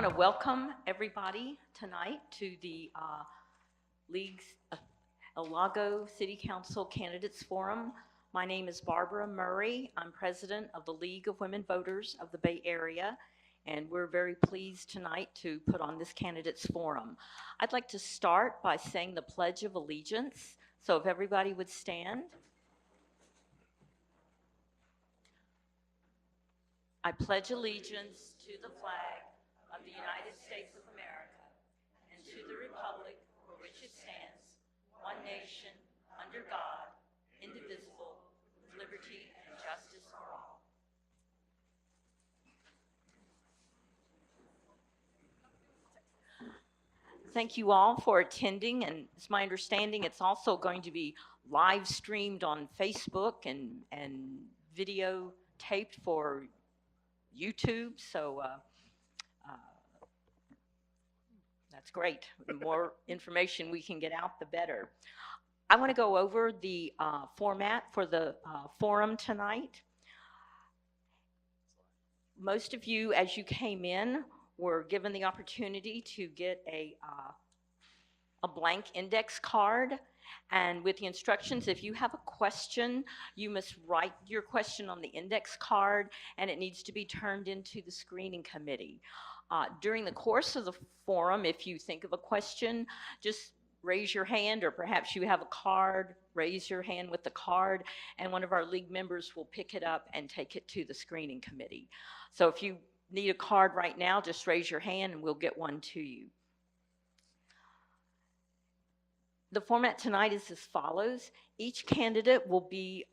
to welcome everybody tonight to the League's Lago City Council Candidates Forum. My name is Barbara Murray. I'm president of the League of Women Voters of the Bay Area, and we're very pleased tonight to put on this Candidates Forum. I'd like to start by saying the Pledge of Allegiance. So if everybody would stand. I pledge allegiance to the flag of the United States of America and to the republic for which it stands, one nation, under God, indivisible, with liberty and justice for all. Thank you all for attending, and it's my understanding it's also going to be live streamed on Facebook and video taped for YouTube, so that's great. The more information we can get out, the better. I want to go over the format for the forum tonight. Most of you, as you came in, were given the opportunity to get a blank index card. And with the instructions, if you have a question, you must write your question on the index card, and it needs to be turned into the screening committee. During the course of the forum, if you think of a question, just raise your hand, or perhaps you have a card, raise your hand with the card, and one of our league members will pick it up and take it to the screening committee. So if you need a card right now, just raise your hand and we'll get one to you. The format tonight is as follows. Each candidate will be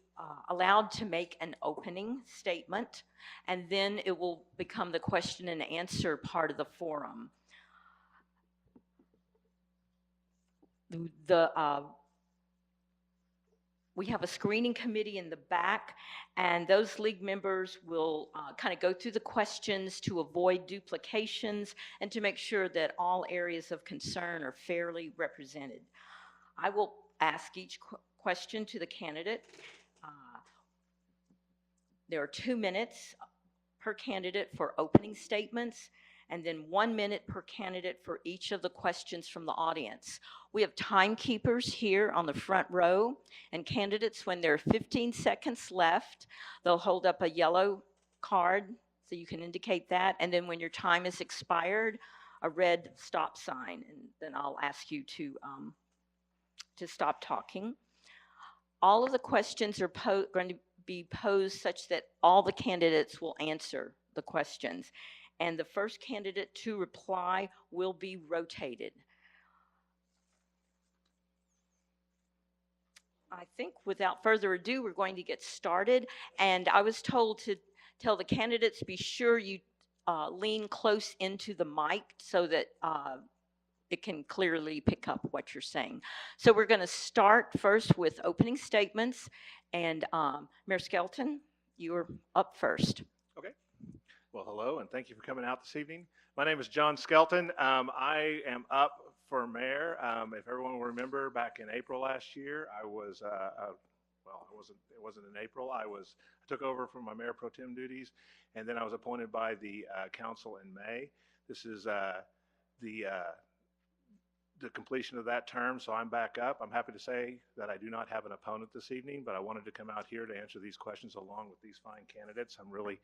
allowed to make an opening statement, and then it will become the question and answer part of the forum. We have a screening committee in the back, and those league members will kind of go through the questions to avoid duplications and to make sure that all areas of concern are fairly represented. I will ask each question to the candidate. There are 2 minutes per candidate for opening statements, and then 1 minute per candidate for each of the questions from the audience. We have timekeepers here on the front row, and candidates, when there are 15 seconds left, they'll hold up a yellow card so you can indicate that, and then when your time is expired, a red stop sign, and then I'll ask you to stop talking. All of the questions are going to be posed such that all the candidates will answer the questions, and the first candidate to reply will be rotated. I think without further ado, we're going to get started, and I was told to tell the candidates, be sure you lean close into the mic so that it can clearly pick up what you're saying. So we're going to start first with opening statements, and Mayor Skelton, you're up first. Okay. Well, hello, and thank you for coming out this evening. My name is John Skelton. I am up for mayor. If everyone will remember, back in April last year, I was, well, it wasn't in April. I took over from my mayor pro tem duties, and then I was appointed by the council in May. This is the completion of that term, so I'm back up. I'm happy to say that I do not have an opponent this evening, but I wanted to come out here to answer these questions along with these fine candidates. I'm really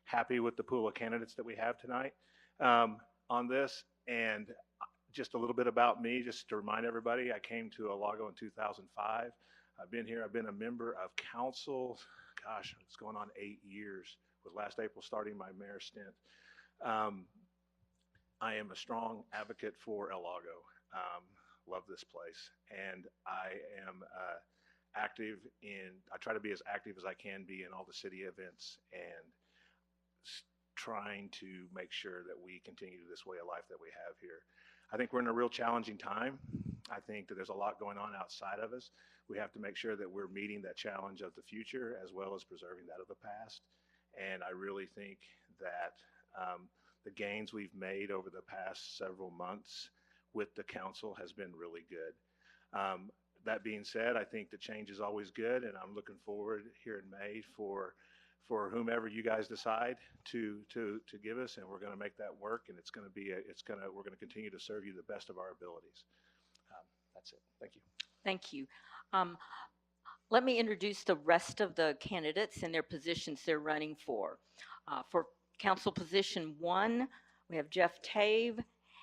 happy with the pool of candidates that we have tonight on this. And just a little bit about me, just to remind everybody, I came to Lago in 2005. I've been here, I've been a member of council, gosh, it's going on 8 years, with last April starting my mayor stint. I am a strong advocate for Lago. Love this place, and I am active I try to be as active as I can be in all the city events and trying to make sure that we continue this way of life that we have here. I think we're in a real challenging time. I think that there's a lot going on outside of us. We have to make sure that we're meeting that challenge of the future as well as preserving that of the past. And I really think that the gains we've made over the past several months with the council has been really good. That being said, I think the change is always good, and I'm looking forward here in May for for whomever you guys decide to give us, and we're going to make that work. And we're going to continue to serve you the best of our abilities. That's it. Thank you. Thank you. Let me introduce the rest of the candidates and their positions they're running for. For council position 1, we have Jeff Tave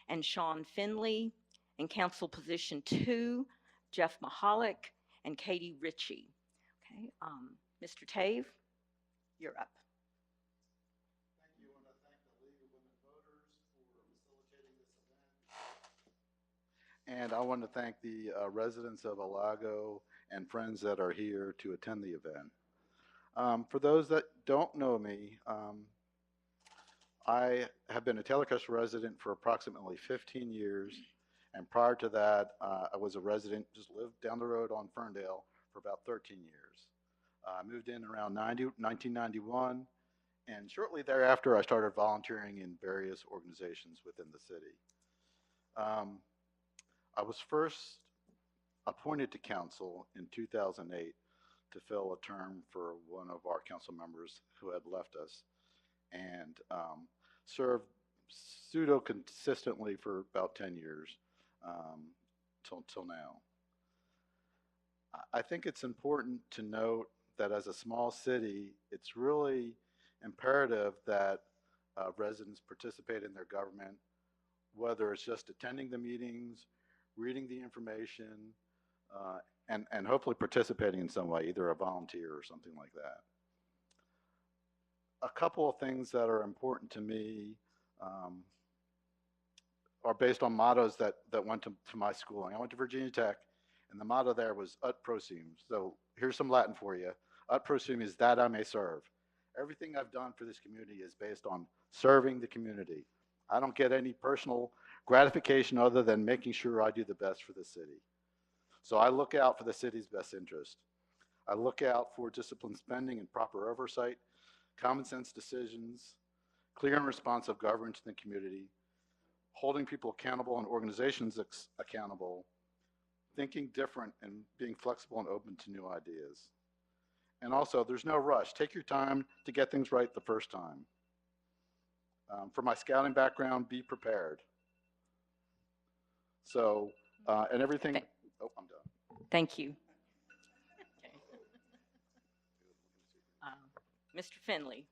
and Sean Finley. And council position 2, Jeff Mahalik and Katie Ritchie. Okay, Mr. Tave, you're up. Thank you. I want to thank the League of Women Voters for facilitating this event. And I want to thank the residents of Lago and friends that are here to attend the event. For those that don't know me, I have been a Taylor Crest resident for approximately 15 years. And prior to that, I was a resident, just lived down the road on Ferndale for about 13 years. I moved in around 1991, and shortly thereafter, I started volunteering in various organizations within the city. I was first appointed to council in 2008 to fill a term for one of our council members who had left us, and served pseudo-consistently for about 10 years. Till now. I think it's important to note that as a small city, it's really imperative that residents participate in their government, whether it's just attending the meetings, reading the information, and hopefully participating in some way, either a volunteer or something like that. A couple of things that are important to me are based on mottos that went to my schooling. I went to Virginia Tech, and the motto there was ut prosum. So here's some Latin for you. Ut prosum is that I may serve. Everything I've done for this community is based on serving the community. I don't get any personal gratification other than making sure I do the best for the city. So I look out for the city's best interest. I look out for disciplined spending and proper oversight, common sense decisions, clear and responsive governance in the community, holding people accountable and organizations accountable, thinking different and being flexible and open to new ideas. And also, there's no rush. Take your time to get things right the first time. For my scouting background, be prepared. So, and everything, oh, I'm done. Thank you. Okay. Mr. Finley.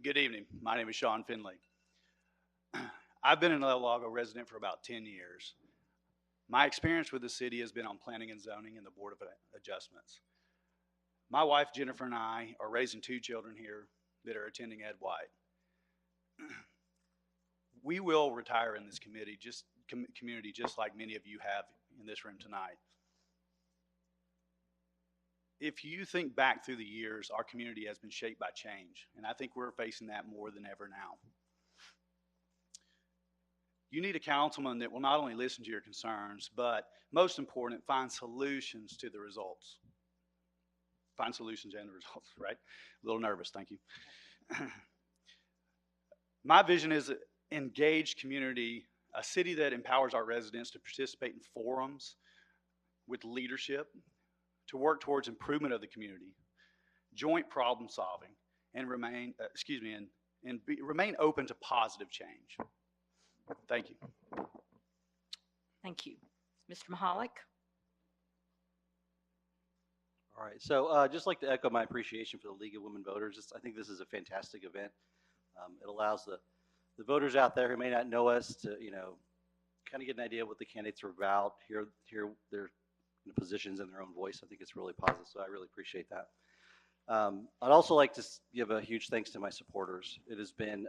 Good evening. My name is Sean Finley. I've been an El Lago resident for about 10 years. My experience with the city has been on planning and zoning and the Board of Adjustments. My wife, Jennifer, and I are raising 2 children here that are attending Ed White. We will retire in this community just like many of you have in this room tonight. If you think back through the years, our community has been shaped by change, and I think we're facing that more than ever now. You need a councilman that will not only listen to your concerns, but most important, find solutions to the results. Find solutions and the results, right? A little nervous, thank you. My vision is an engaged community, a city that empowers our residents to participate in forums with leadership, to work towards improvement of the community, joint problem solving, and remain open to positive change. Thank you. Thank you. Mr. Mahalik? All right, so just like to echo my appreciation for the League of Women Voters. I think this is a fantastic event. It allows the voters out there who may not know us to, kind of get an idea of what the candidates are about, hear their positions and their own voice. I think it's really positive, so I really appreciate that. I'd also like to give a huge thanks to my supporters. It has been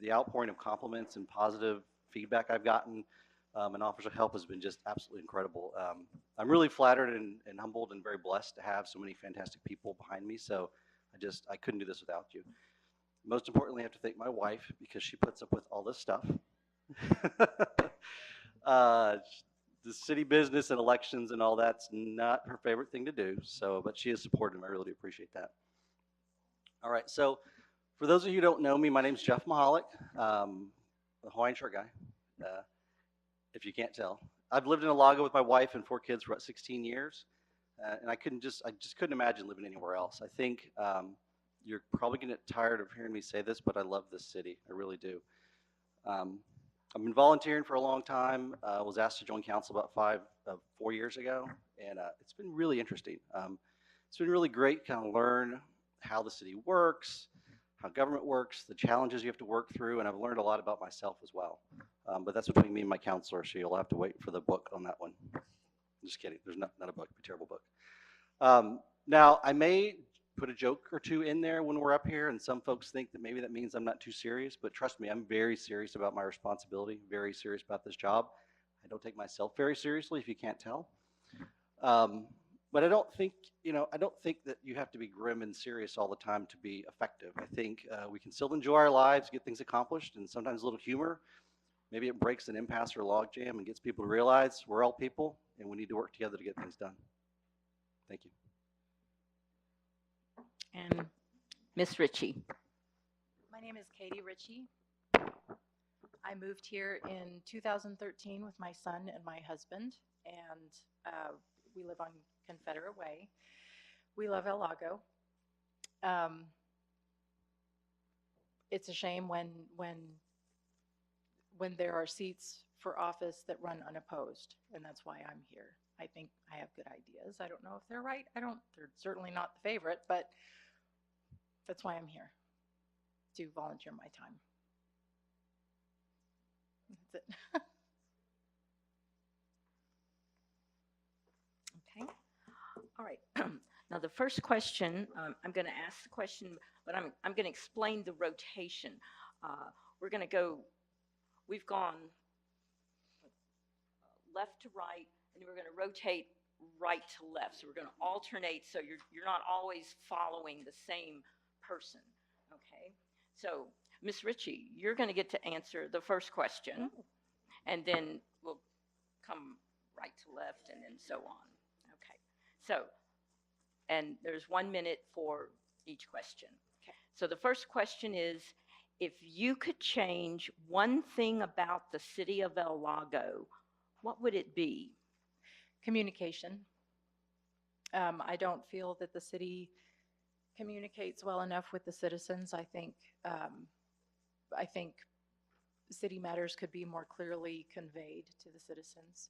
the outpouring of compliments and positive feedback I've gotten and offers of help has been just absolutely incredible. I'm really flattered and humbled and very blessed to have so many fantastic people behind me, so I couldn't do this without you. Most importantly, I have to thank my wife because she puts up with all this stuff. The city business and elections and all that's not her favorite thing to do, but she is supportive, and I really appreciate that. All right, so for those of you who don't know me, my name is Jeff Mahalik, the Hawaiian shirt guy, if you can't tell. I've lived in Lago with my wife and 4 kids for about 16 years, and I just couldn't imagine living anywhere else. I think You're probably going to get tired of hearing me say this, but I love this city. I really do. I've been volunteering for a long time. Was asked to join council about 4 years ago, and it's been really interesting. It's been really great to kind of learn how the city works, how government works, the challenges you have to work through, and I've learned a lot about myself as well. But that's between me and my counselor, so you'll have to wait for the book on that one. Just kidding. There's not a book, a terrible book. Now, I may put a joke or two in there when we're up here, and some folks think that maybe that means I'm not too serious, but trust me, I'm very serious about my responsibility, very serious about this job. I don't take myself very seriously, if you can't tell. But I don't think, I don't think that you have to be grim and serious all the time to be effective. I think we can still enjoy our lives, get things accomplished, and sometimes a little humor. Maybe it breaks an impasse or a log jam and gets people to realize we're all people and we need to work together to get things done. Thank you. And Ms. Ritchie. My name is Katie Ritchie. I moved here in 2013 with my son and my husband, and we live on Confederate Way. We love El Lago. It's a shame when there are seats for office that run unopposed, and that's why I'm here. I think I have good ideas. I don't know if they're right. They're certainly not the favorite, but that's why I'm here, to volunteer my time. That's it. Okay. All right. Now, the first question, I'm going to ask the question, but I'm going to explain the rotation. We're going to go, we've gone left to right, and then we're going to rotate right to left. So we're going to alternate, so you're not always following the same person. Okay. So, Ms. Ritchie, you're going to get to answer the first question, and then we'll come right to left, and then so on. Okay. So, and there's 1 minute for each question. Okay. So the first question is, if you could change one thing about the city of El Lago, what would it be? Communication. I don't feel that the city communicates well enough with the citizens. I think city matters could be more clearly conveyed to the citizens.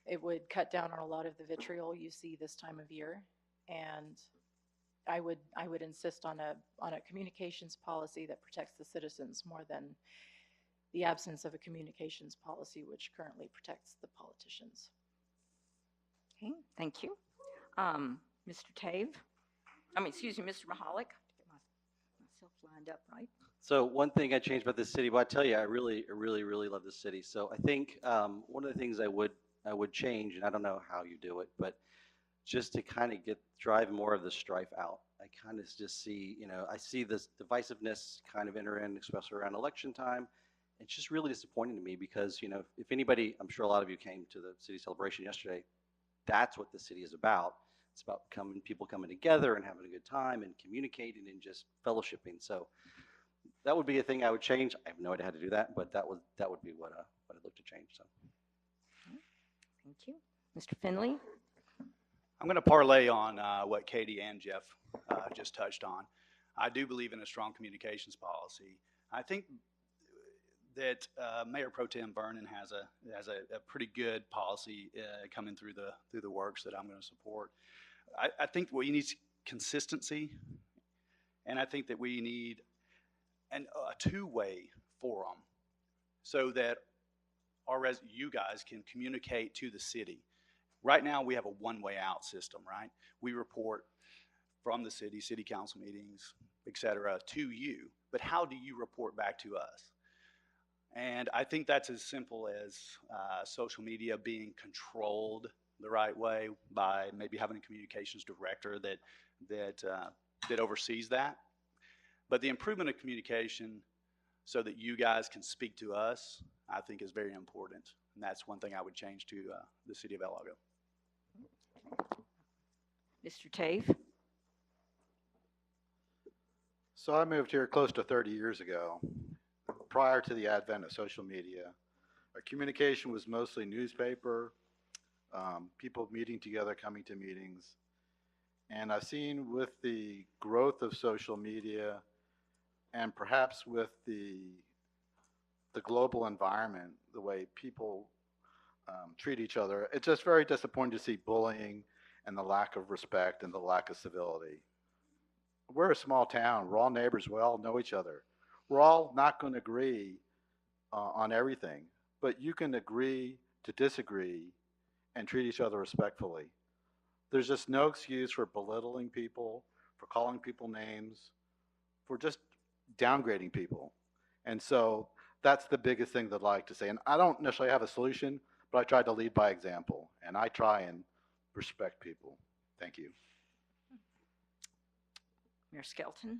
It would cut down on a lot of the vitriol you see this time of year, and I would insist on a communications policy that protects the citizens more than the absence of a communications policy which currently protects the politicians. Okay, thank you. Mr. Tave? Excuse me, Mr. Mahalik? Get myself lined up, right? So one thing I changed about this city, but I tell you, I really love this city. So I think one of the things I would change, and I don't know how you do it, but just to kind of drive more of the strife out. I kind of just see, I see this divisiveness kind of enter in, especially around election time. It's just really disappointing to me because, if anybody, I'm sure a lot of you came to the city celebration yesterday, that's what the city is about. It's about people coming together and having a good time and communicating and just fellowshipping. So that would be a thing I would change. I have no idea how to do that, but that would be what I'd look to change. So, thank you, Mr. Finley. I'm going to parlay on what Katie and Jeff just touched on. I do believe in a strong communications policy. I think that Mayor Pro Tem Vernon has a pretty good policy coming through the works that I'm going to support. I think we need consistency, and I think that we need a two-way forum so that you guys can communicate to the city. Right now, we have a one-way out system, right? We report from the city council meetings, et cetera, to you. But how do you report back to us? And I think that's as simple as social media being controlled the right way by maybe having a communications director that oversees that. But the improvement of communication so that you guys can speak to us, I think is very important. And that's one thing I would change to the city of El Lago. Mr. Tave? So I moved here close to 30 years ago. Prior to the advent of social media, our communication was mostly newspaper, people meeting together, coming to meetings. And I've seen with the growth of social media and perhaps with the global environment, the way people treat each other, it's just very disappointing to see bullying and the lack of respect and the lack of civility. We're a small town. We're all neighbors. We all know each other. We're all not going to agree on everything, but you can agree to disagree and treat each other respectfully. There's just no excuse for belittling people, for calling people names, for just downgrading people. And so that's the biggest thing that I'd like to say. And I don't necessarily have a solution, but I try to lead by example, and I try and respect people. Thank you. Mayor Skelton?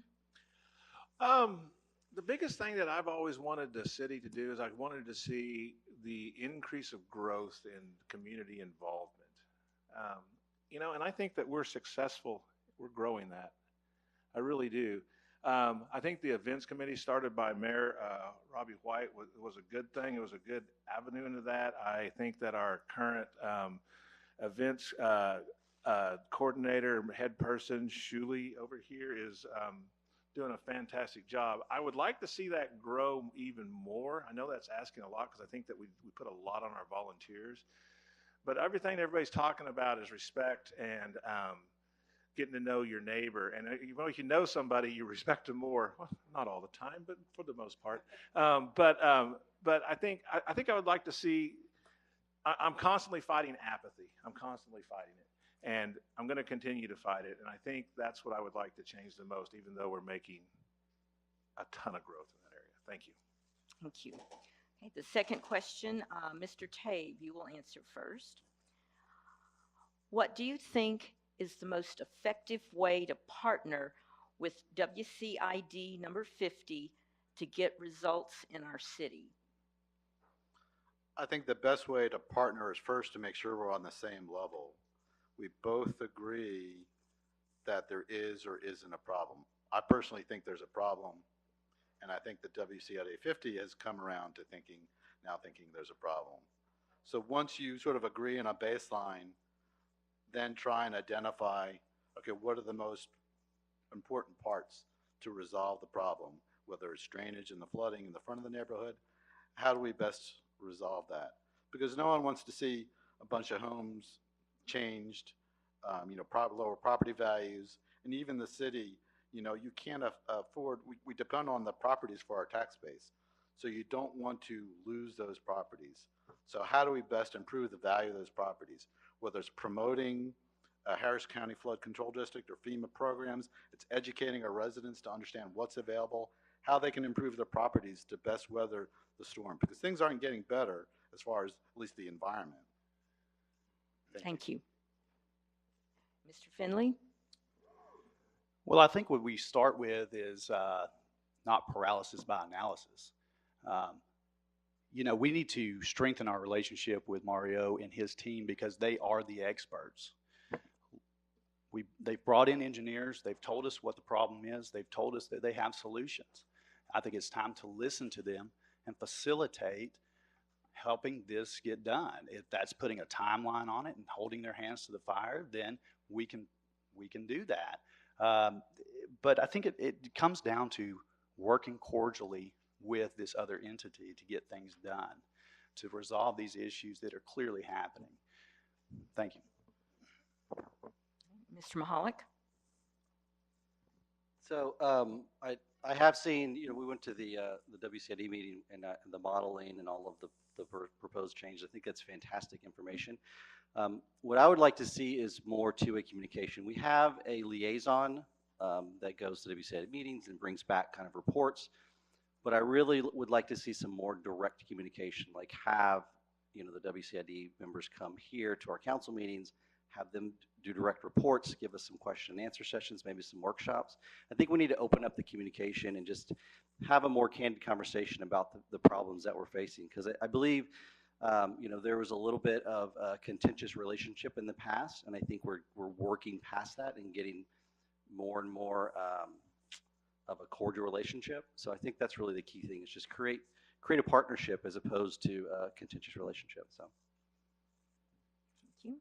The biggest thing that I've always wanted the city to do is I wanted to see the increase of growth in community involvement. And I think that we're successful. We're growing that. I really do. I think the events committee started by Mayor Robbie White was a good thing. It was a good avenue into that. I think that our current events coordinator, head person, Shuli over here is doing a fantastic job. I would like to see that grow even more. I know that's asking a lot because I think that we put a lot on our volunteers. But everything everybody's talking about is respect and getting to know your neighbor. And if you know somebody, you respect them more. Well, not all the time, but for the most part. But I think I would like to see. I'm constantly fighting apathy. I'm constantly fighting it. And I'm going to continue to fight it. And I think that's what I would like to change the most, even though we're making a ton of growth in that area. Thank you. Thank you. Okay, the second question, Mr. Tabe, you will answer first. What do you think is the most effective way to partner with WCID number 50 to get results in our city? I think the best way to partner is first to make sure we're on the same level. We both agree that there is or isn't a problem. I personally think there's a problem, and I think the WCID 50 has come around to thinking there's a problem. So once you sort of agree on a baseline, then try and identify, okay, what are the most important parts to resolve the problem, whether it's drainage and the flooding in the front of the neighborhood. How do we best resolve that? Because no one wants to see a bunch of homes changed, lower property values, and even the city, you can't afford, we depend on the properties for our tax base. So you don't want to lose those properties. So how do we best improve the value of those properties? Whether it's promoting a Harris County Flood Control District or FEMA programs, it's educating our residents to understand what's available, how they can improve their properties to best weather the storm, because things aren't getting better as far as at least the environment. Thank you. Mr. Finley? Well, I think what we start with is not paralysis by analysis. We need to strengthen our relationship with Mario and his team because they are the experts. They've brought in engineers. They've told us what the problem is. They've told us that they have solutions. I think it's time to listen to them and facilitate helping this get done. If that's putting a timeline on it and holding their hands to the fire, then we can do that. But I think it comes down to working cordially with this other entity to get things done, to resolve these issues that are clearly happening. Thank you. Mr. Mahalik? So I have seen, we went to the WCID meeting and the modeling and all of the proposed changes. I think that's fantastic information. What I would like to see is more two-way communication. We have a liaison that goes to WCID meetings and brings back kind of reports, but I really would like to see some more direct communication, like have the WCID members come here to our council meetings, have them do direct reports, give us some question and answer sessions, maybe some workshops. I think we need to open up the communication and just have a more candid conversation about the problems that we're facing. Because I believe, there was a little bit of a contentious relationship in the past, and I think we're working past that and getting more and more of a cordial relationship. So I think that's really the key thing, is just create a partnership as opposed to a contentious relationship. So. Thank you.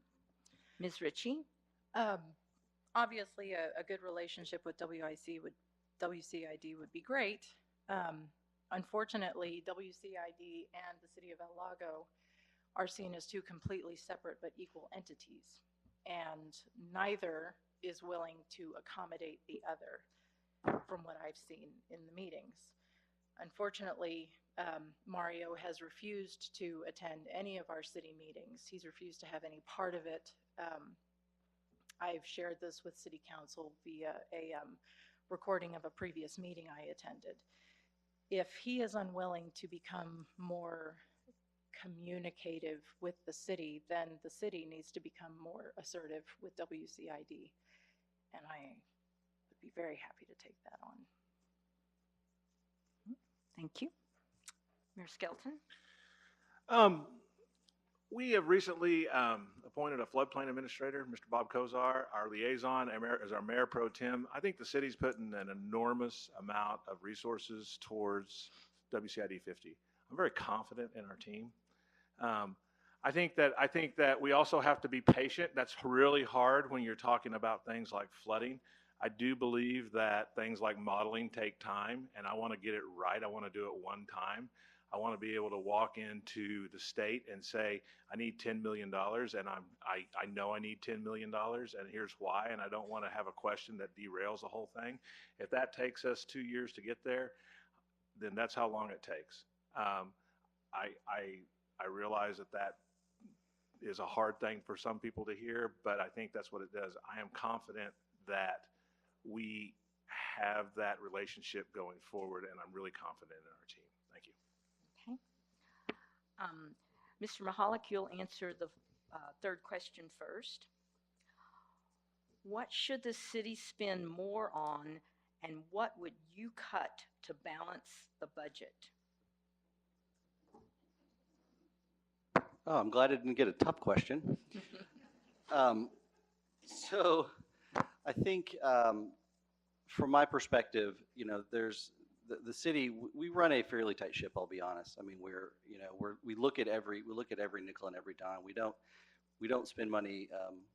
Ms. Ritchie? obviously a good relationship with WCID would be great. Unfortunately, WCID and the city of El Lago are seen as two completely separate but equal entities, and neither is willing to accommodate the other, from what I've seen in the meetings. Unfortunately, Mario has refused to attend any of our city meetings. He's refused to have any part of it. I've shared this with city council via a recording of a previous meeting I attended. If he is unwilling to become more communicative with the city, then the city needs to become more assertive with WCID. And I would be very happy to take that on. Thank you. Mayor Skelton? We have recently appointed a floodplain administrator, Mr. Bob Kozar. Our liaison is our mayor pro tem. I think the city's putting an enormous amount of resources towards WCID 50. I'm very confident in our team. I think that we also have to be patient. That's really hard when you're talking about things like flooding. I do believe that things like modeling take time, and I want to get it right. I want to do it one time. I want to be able to walk into the state and say, I need $10 million, and I know I need $10 million, and here's why, and I don't want to have a question that derails the whole thing. If that takes us 2 years to get there, then that's how long it takes. I realize that is a hard thing for some people to hear, but I think that's what it does. I am confident that we have that relationship going forward, and I'm really confident in our team. Thank you. Okay. Mr. Mahalik, you'll answer the third question first. What should the city spend more on, and what would you cut to balance the budget? Oh, I'm glad I didn't get a tough question. So I think from my perspective, there's the city, we run a fairly tight ship, I'll be honest. I mean, we look at every nickel and every dime. We don't spend money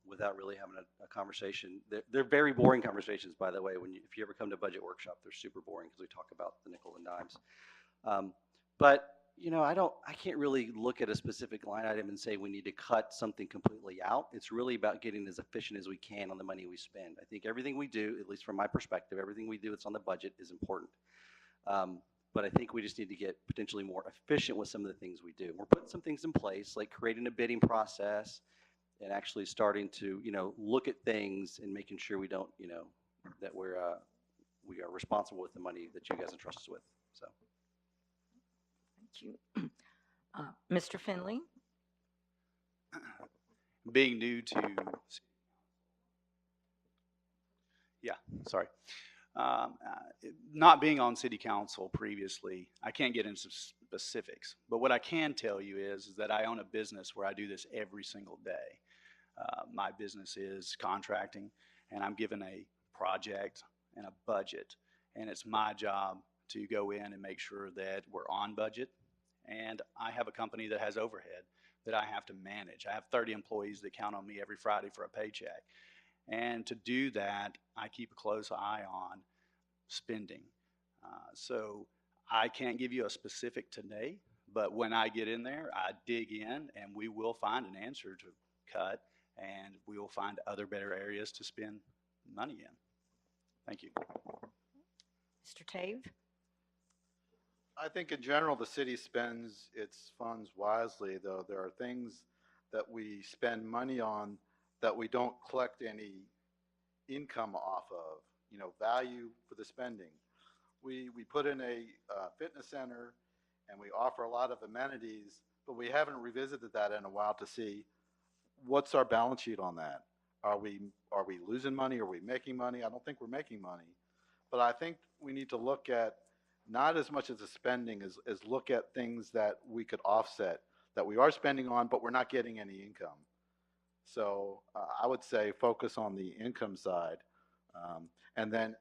without really having a conversation. They're very boring conversations, by the way. If you ever come to budget workshop, they're super boring because we talk about the nickel and dimes. But I can't really look at a specific line item and say we need to cut something completely out. It's really about getting as efficient as we can on the money we spend. I think everything we do, at least from my perspective, everything we do that's on the budget is important. But I think we just need to get potentially more efficient with some of the things we do. We're putting some things in place, like creating a bidding process and actually starting to, look at things and making sure we don't, that we are responsible with the money that you guys entrust us with. So. Thank you. Mr. Finley? Being new to, not being on city council previously, I can't get into specifics. But what I can tell you is that I own a business where I do this every single day. My business is contracting, and I'm given a project and a budget, and it's my job to go in and make sure that we're on budget. And I have a company that has overhead that I have to manage. I have 30 employees that count on me every Friday for a paycheck. And to do that, I keep a close eye on spending. So I can't give you a specific today, but when I get in there, I dig in, and we will find an answer to cut, and we will find other better areas to spend money in. Thank you. Mr. Tave? I think in general, the city spends its funds wisely, though there are things that we spend money on that we don't collect any income off of, value for the spending. We put in a fitness center and we offer a lot of amenities, but we haven't revisited that in a while to see what's our balance sheet on that. Are we losing money? Are we making money? I don't think we're making money, but I think we need to look at not as much as the spending as look at things that we could offset, that we are spending on, but we're not getting any income. So I would say focus on the income side. And then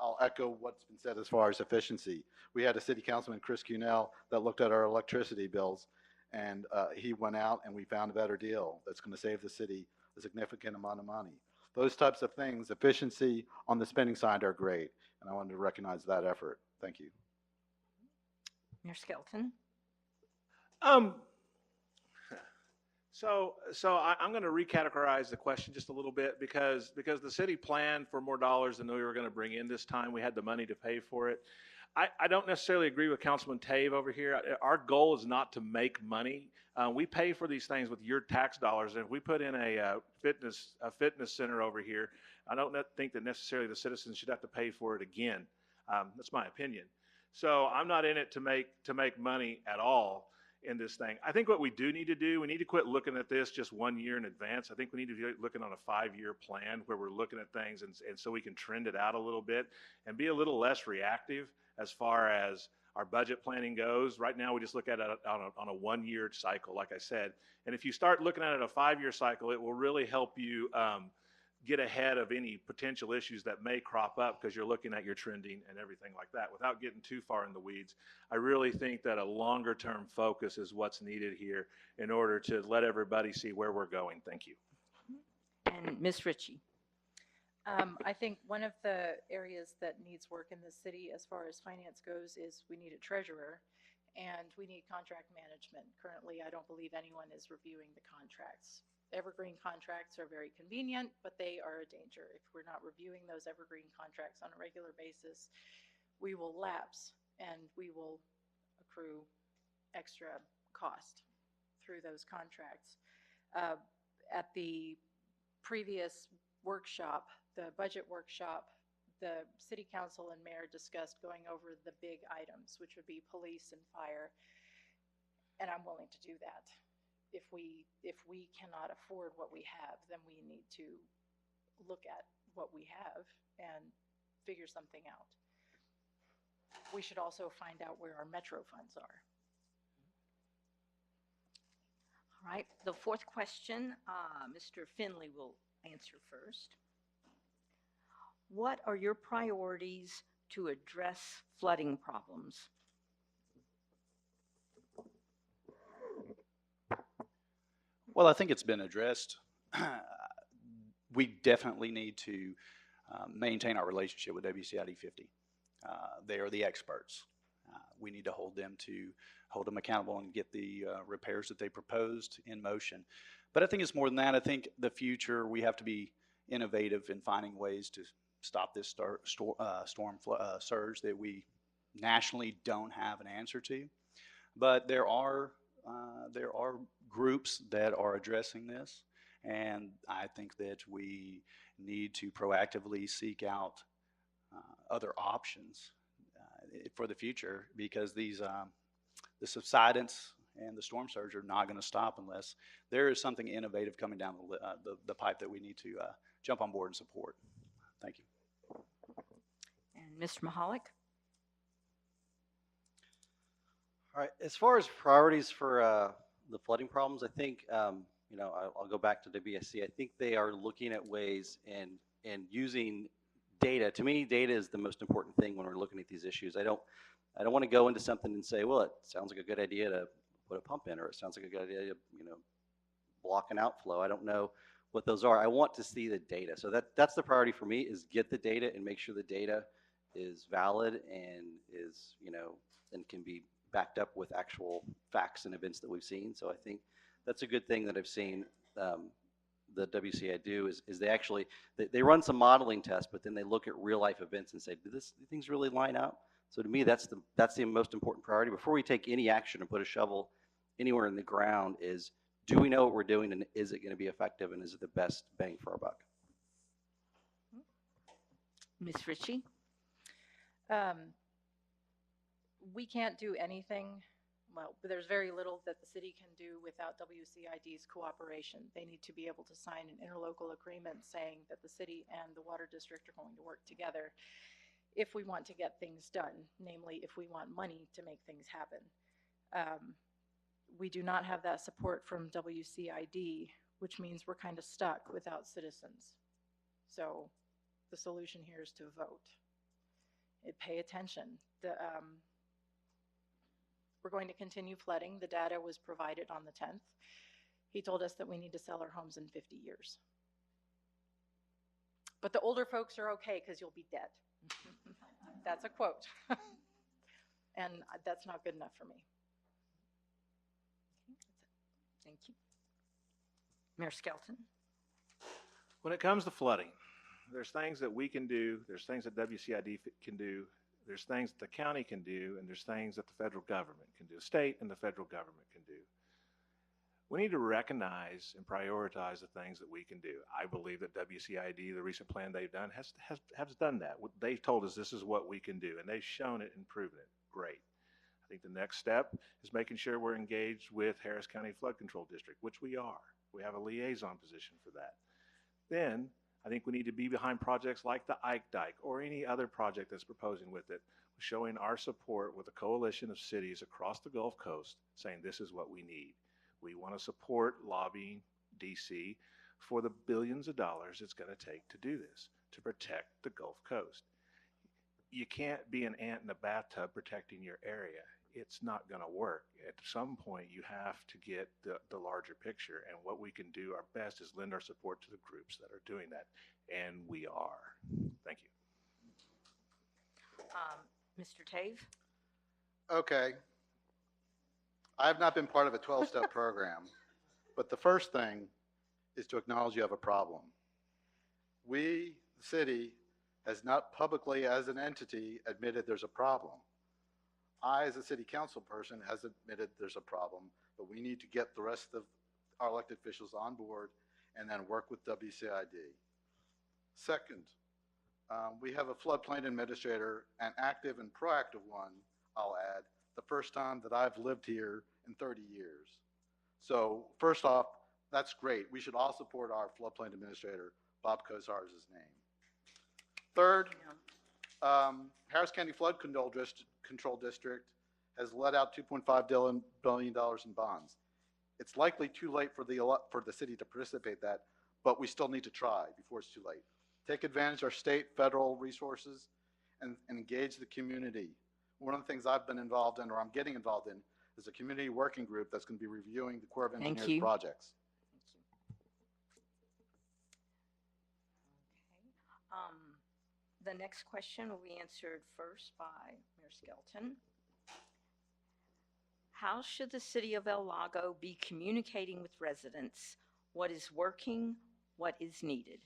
I'll echo what's been said as far as efficiency. We had a city councilman, Chris Cunell, that looked at our electricity bills, and he went out and we found a better deal that's going to save the city a significant amount of money. Those types of things, efficiency on the spending side are great. And I wanted to recognize that effort. Thank you. Mayor Skelton? Um, I'm going to recategorize the question just a little bit because the city planned for more dollars than we were going to bring in this time. We had the money to pay for it. I don't necessarily agree with Councilman Tave over here. Our goal is not to make money. We pay for these things with your tax dollars. And if we put in a fitness center over here, I don't think that necessarily the citizens should have to pay for it again. That's my opinion. So I'm not in it to make money at all in this thing. I think what we do need to do, we need to quit looking at this just 1 year in advance. I think we need to be looking on a 5-year plan where we're looking at things and so we can trend it out a little bit and be a little less reactive as far as our budget planning goes. Right now, we just look at it on a 1-year cycle, like I said. And if you start looking at it a 5-year cycle, it will really help you get ahead of any potential issues that may crop up because you're looking at your trending and everything like that. Without getting too far in the weeds, I really think that a longer term focus is what's needed here in order to let everybody see where we're going. Thank you. And Ms. Ritchie? I think one of the areas that needs work in the city as far as finance goes is we need a treasurer and we need contract management. Currently, I don't believe anyone is reviewing the contracts. Evergreen contracts are very convenient, but they are a danger. If we're not reviewing those evergreen contracts on a regular basis, we will lapse and we will accrue extra cost through those contracts. At the previous workshop, the budget workshop, the city council and mayor discussed going over the big items, which would be police and fire. And I'm willing to do that. If we cannot afford what we have, then we need to look at what we have and figure something out. We should also find out where our metro funds are. All right, the fourth question, Mr. Finley will answer first. What are your priorities to address flooding problems? Well, I think it's been addressed. We definitely need to maintain our relationship with WCID 50. They are the experts. We need to hold them accountable and get the repairs that they proposed in motion. But I think it's more than that. I think the future, we have to be innovative in finding ways to stop this storm surge that we nationally don't have an answer to. But there are groups that are addressing this, and I think that we need to proactively seek out other options for the future, because the subsidence and the storm surge are not going to stop unless there is something innovative coming down the pipe that we need to jump on board and support. Thank you. And Mr. Mahalik? All right, as far as priorities for the flooding problems, I think, I'll go back to WSC. I think they are looking at ways and using data. To me, data is the most important thing when we're looking at these issues. I don't want to go into something and say, well, it sounds like a good idea to put a pump in, or it sounds like a good idea to, block an outflow. I don't know what those are. I want to see the data. So that's the priority for me, is get the data and make sure the data is valid and is, and can be backed up with actual facts and events that we've seen. So I think that's a good thing that I've seen the WCID do is they actually, they run some modeling tests, but then they look at real life events and say, do things really line up? So to me, that's the most important priority. Before we take any action and put a shovel anywhere in the ground is, do we know what we're doing, and is it going to be effective, and is it the best bang for our buck? Ms. Ritchie? We can't do anything. Well, there's very little that the city can do without WCID's cooperation. They need to be able to sign an interlocal agreement saying that the city and the water district are going to work together if we want to get things done, namely if we want money to make things happen. We do not have that support from WCID, which means we're kind of stuck without citizens. So the solution here is to vote. Pay attention. We're going to continue flooding. The data was provided on the 10th. He told us that we need to sell our homes in 50 years. But the older folks are okay because you'll be dead. That's a quote. And that's not good enough for me. Thank you. Mayor Skelton? When it comes to flooding, there's things that we can do, there's things that WCID can do, there's things that the county can do, and there's things that the federal government can do, state and the federal government can do. We need to recognize and prioritize the things that we can do. I believe that WCID, the recent plan they've done, has done that. They've told us this is what we can do, and they've shown it and proven it. Great. I think the next step is making sure we're engaged with Harris County Flood Control District, which we are. We have a liaison position for that. Then I think we need to be behind projects like the Ike Dike or any other project that's proposing with it, showing our support with a coalition of cities across the Gulf Coast saying this is what we need. We want to support lobbying DC for the billions of dollars it's going to take to do this, to protect the Gulf Coast. You can't be an ant in a bathtub protecting your area. It's not going to work. At some point, you have to get the larger picture, and what we can do our best is lend our support to the groups that are doing that, and we are. Thank you. Mr. Tave? Okay. I have not been part of a 12-step program, but the first thing is to acknowledge you have a problem. We, the city, has not publicly as an entity admitted there's a problem. I, as a city council person, has admitted there's a problem, but we need to get the rest of our elected officials on board and then work with WCID. Second, we have a floodplain administrator, an active and proactive one, I'll add, the first time that I've lived here in 30 years. So first off, that's great. We should all support our floodplain administrator. Bob Kozar is his name. Third, Harris County Flood Control District has let out $2.5 billion in bonds. It's likely too late for the city to participate that, but we still need to try before it's too late. Take advantage of our state, federal resources and engage the community. One of the things I've been involved in, or I'm getting involved in, is a community working group that's going to be reviewing the Corps of Engineers projects. The next question will be answered first by Mayor Skelton. How should the city of El Lago be communicating with residents? What is working? What is needed?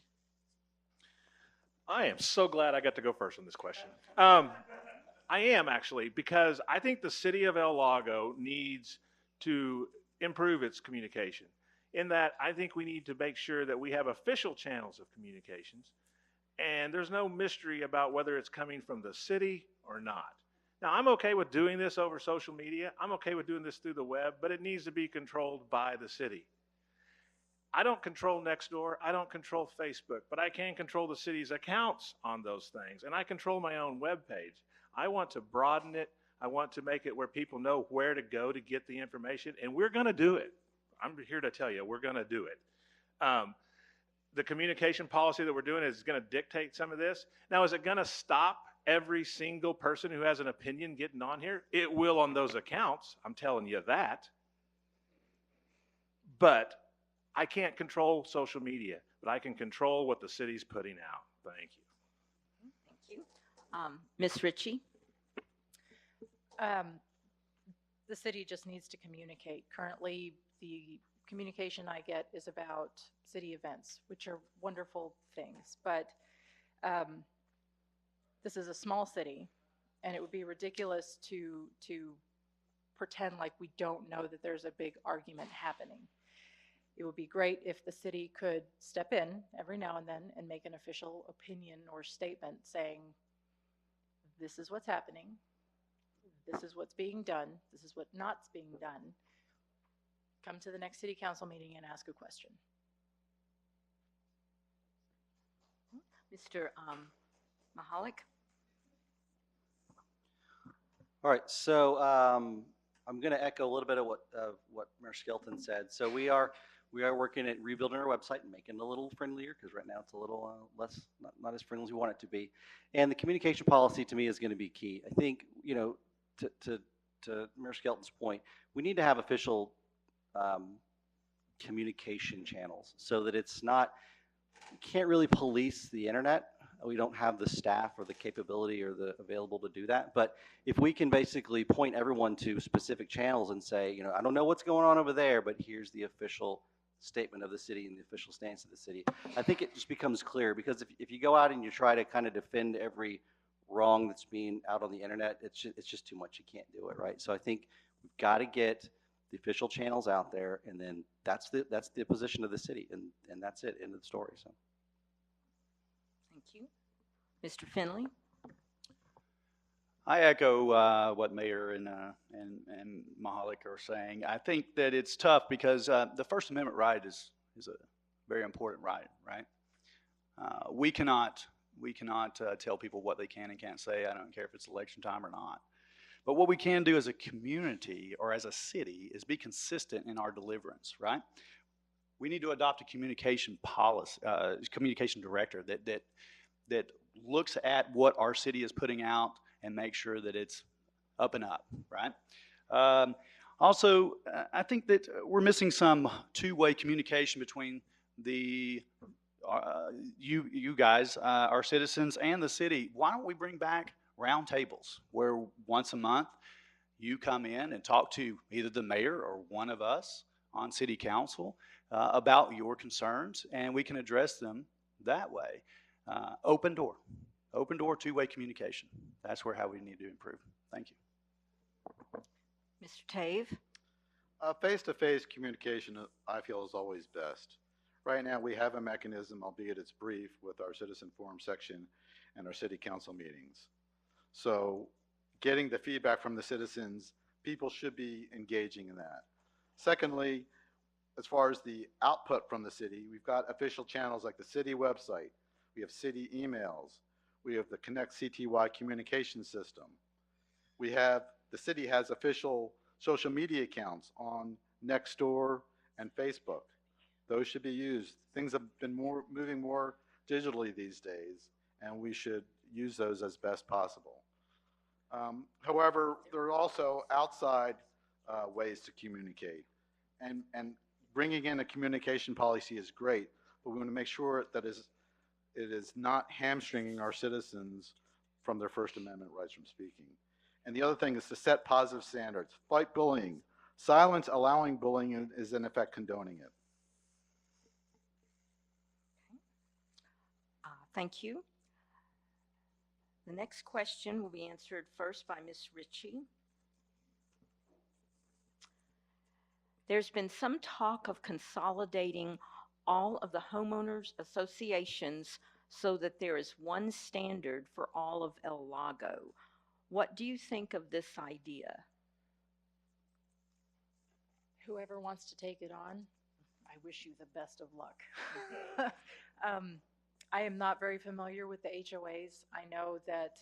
I am so glad I got to go first on this question. I am actually, because I think the city of El Lago needs to improve its communication. In that, I think we need to make sure that we have official channels of communications, and there's no mystery about whether it's coming from the city or not. Now, I'm okay with doing this over social media. I'm okay with doing this through the web, but it needs to be controlled by the city. I don't control Nextdoor. I don't control Facebook, but I can control the city's accounts on those things, and I control my own web page. I want to broaden it. I want to make it where people know where to go to get the information, and we're going to do it. I'm here to tell you, we're going to do it. The communication policy that we're doing is going to dictate some of this. Now, is it going to stop every single person who has an opinion getting on here? It will on those accounts. I'm telling you that. But I can't control social media, but I can control what the city's putting out. Thank you. Thank you. Ms. Ritchie? The city just needs to communicate. Currently, the communication I get is about city events, which are wonderful things, but this is a small city, and it would be ridiculous to pretend like we don't know that there's a big argument happening. It would be great if the city could step in every now and then and make an official opinion or statement saying, this is what's happening, this is what's being done, this is what not's being done. Come to the next city council meeting and ask a question. Mr. Mahalik? All right, so I'm going to echo a little bit of what Mayor Skelton said. So we are working at rebuilding our website and making it a little friendlier, because right now it's a little less, not as friendly as we want it to be. And the communication policy to me is going to be key. I think, you know, to Mayor Skelton's point, we need to have official communication channels so that it's not can't really police the internet. We don't have the staff or the capability or the available to do that. But if we can basically point everyone to specific channels and say, you know, I don't know what's going on over there, but here's the official statement of the city and the official stance of the city, I think it just becomes clear. Because if you go out and you try to kind of defend every wrong that's being out on the internet, it's just too much. You can't do it, right? So I think we've got to get the official channels out there, and then that's the position of the city, and that's it, end of the story. So. Thank you. Mr. Finley? I echo what Mayor and Mahalik are saying. I think that it's tough because the First Amendment right is a very important right, right? We cannot tell people what they can and can't say. I don't care if it's election time or not. But what we can do as a community or as a city is be consistent in our deliverance, right? We need to adopt a communication policy, communication director that looks at what our city is putting out and make sure that it's up and up, right? Also, I think that we're missing some two-way communication between the you guys, our citizens, and the city. Why don't we bring back roundtables where once a month you come in and talk to either the mayor or one of us on city council about your concerns, and we can address them that way. Open door, two-way communication. That's how we need to improve. Thank you. Mr. Tave? Face-to-face communication, I feel, is always best. Right now, we have a mechanism, albeit it's brief, with our citizen forum section and our city council meetings. So getting the feedback from the citizens, people should be engaging in that. Secondly, as far as the output from the city, we've got official channels like the city website. We have city emails. We have the Connect CTY communication system. The city has official social media accounts on Nextdoor and Facebook. Those should be used. Things have been moving more digitally these days, and we should use those as best possible. However, there are also outside ways to communicate, and bringing in a communication policy is great, but we want to make sure that it is not hamstringing our citizens from their First Amendment rights from speaking. And the other thing is to set positive standards. Fight bullying. Silence allowing bullying is in effect condoning it. Thank you. The next question will be answered first by Ms. Ritchie. There's been some talk of consolidating all of the homeowners associations so that there is one standard for all of El Lago. What do you think of this idea? Whoever wants to take it on, I wish you the best of luck. I am not very familiar with the HOAs. I know that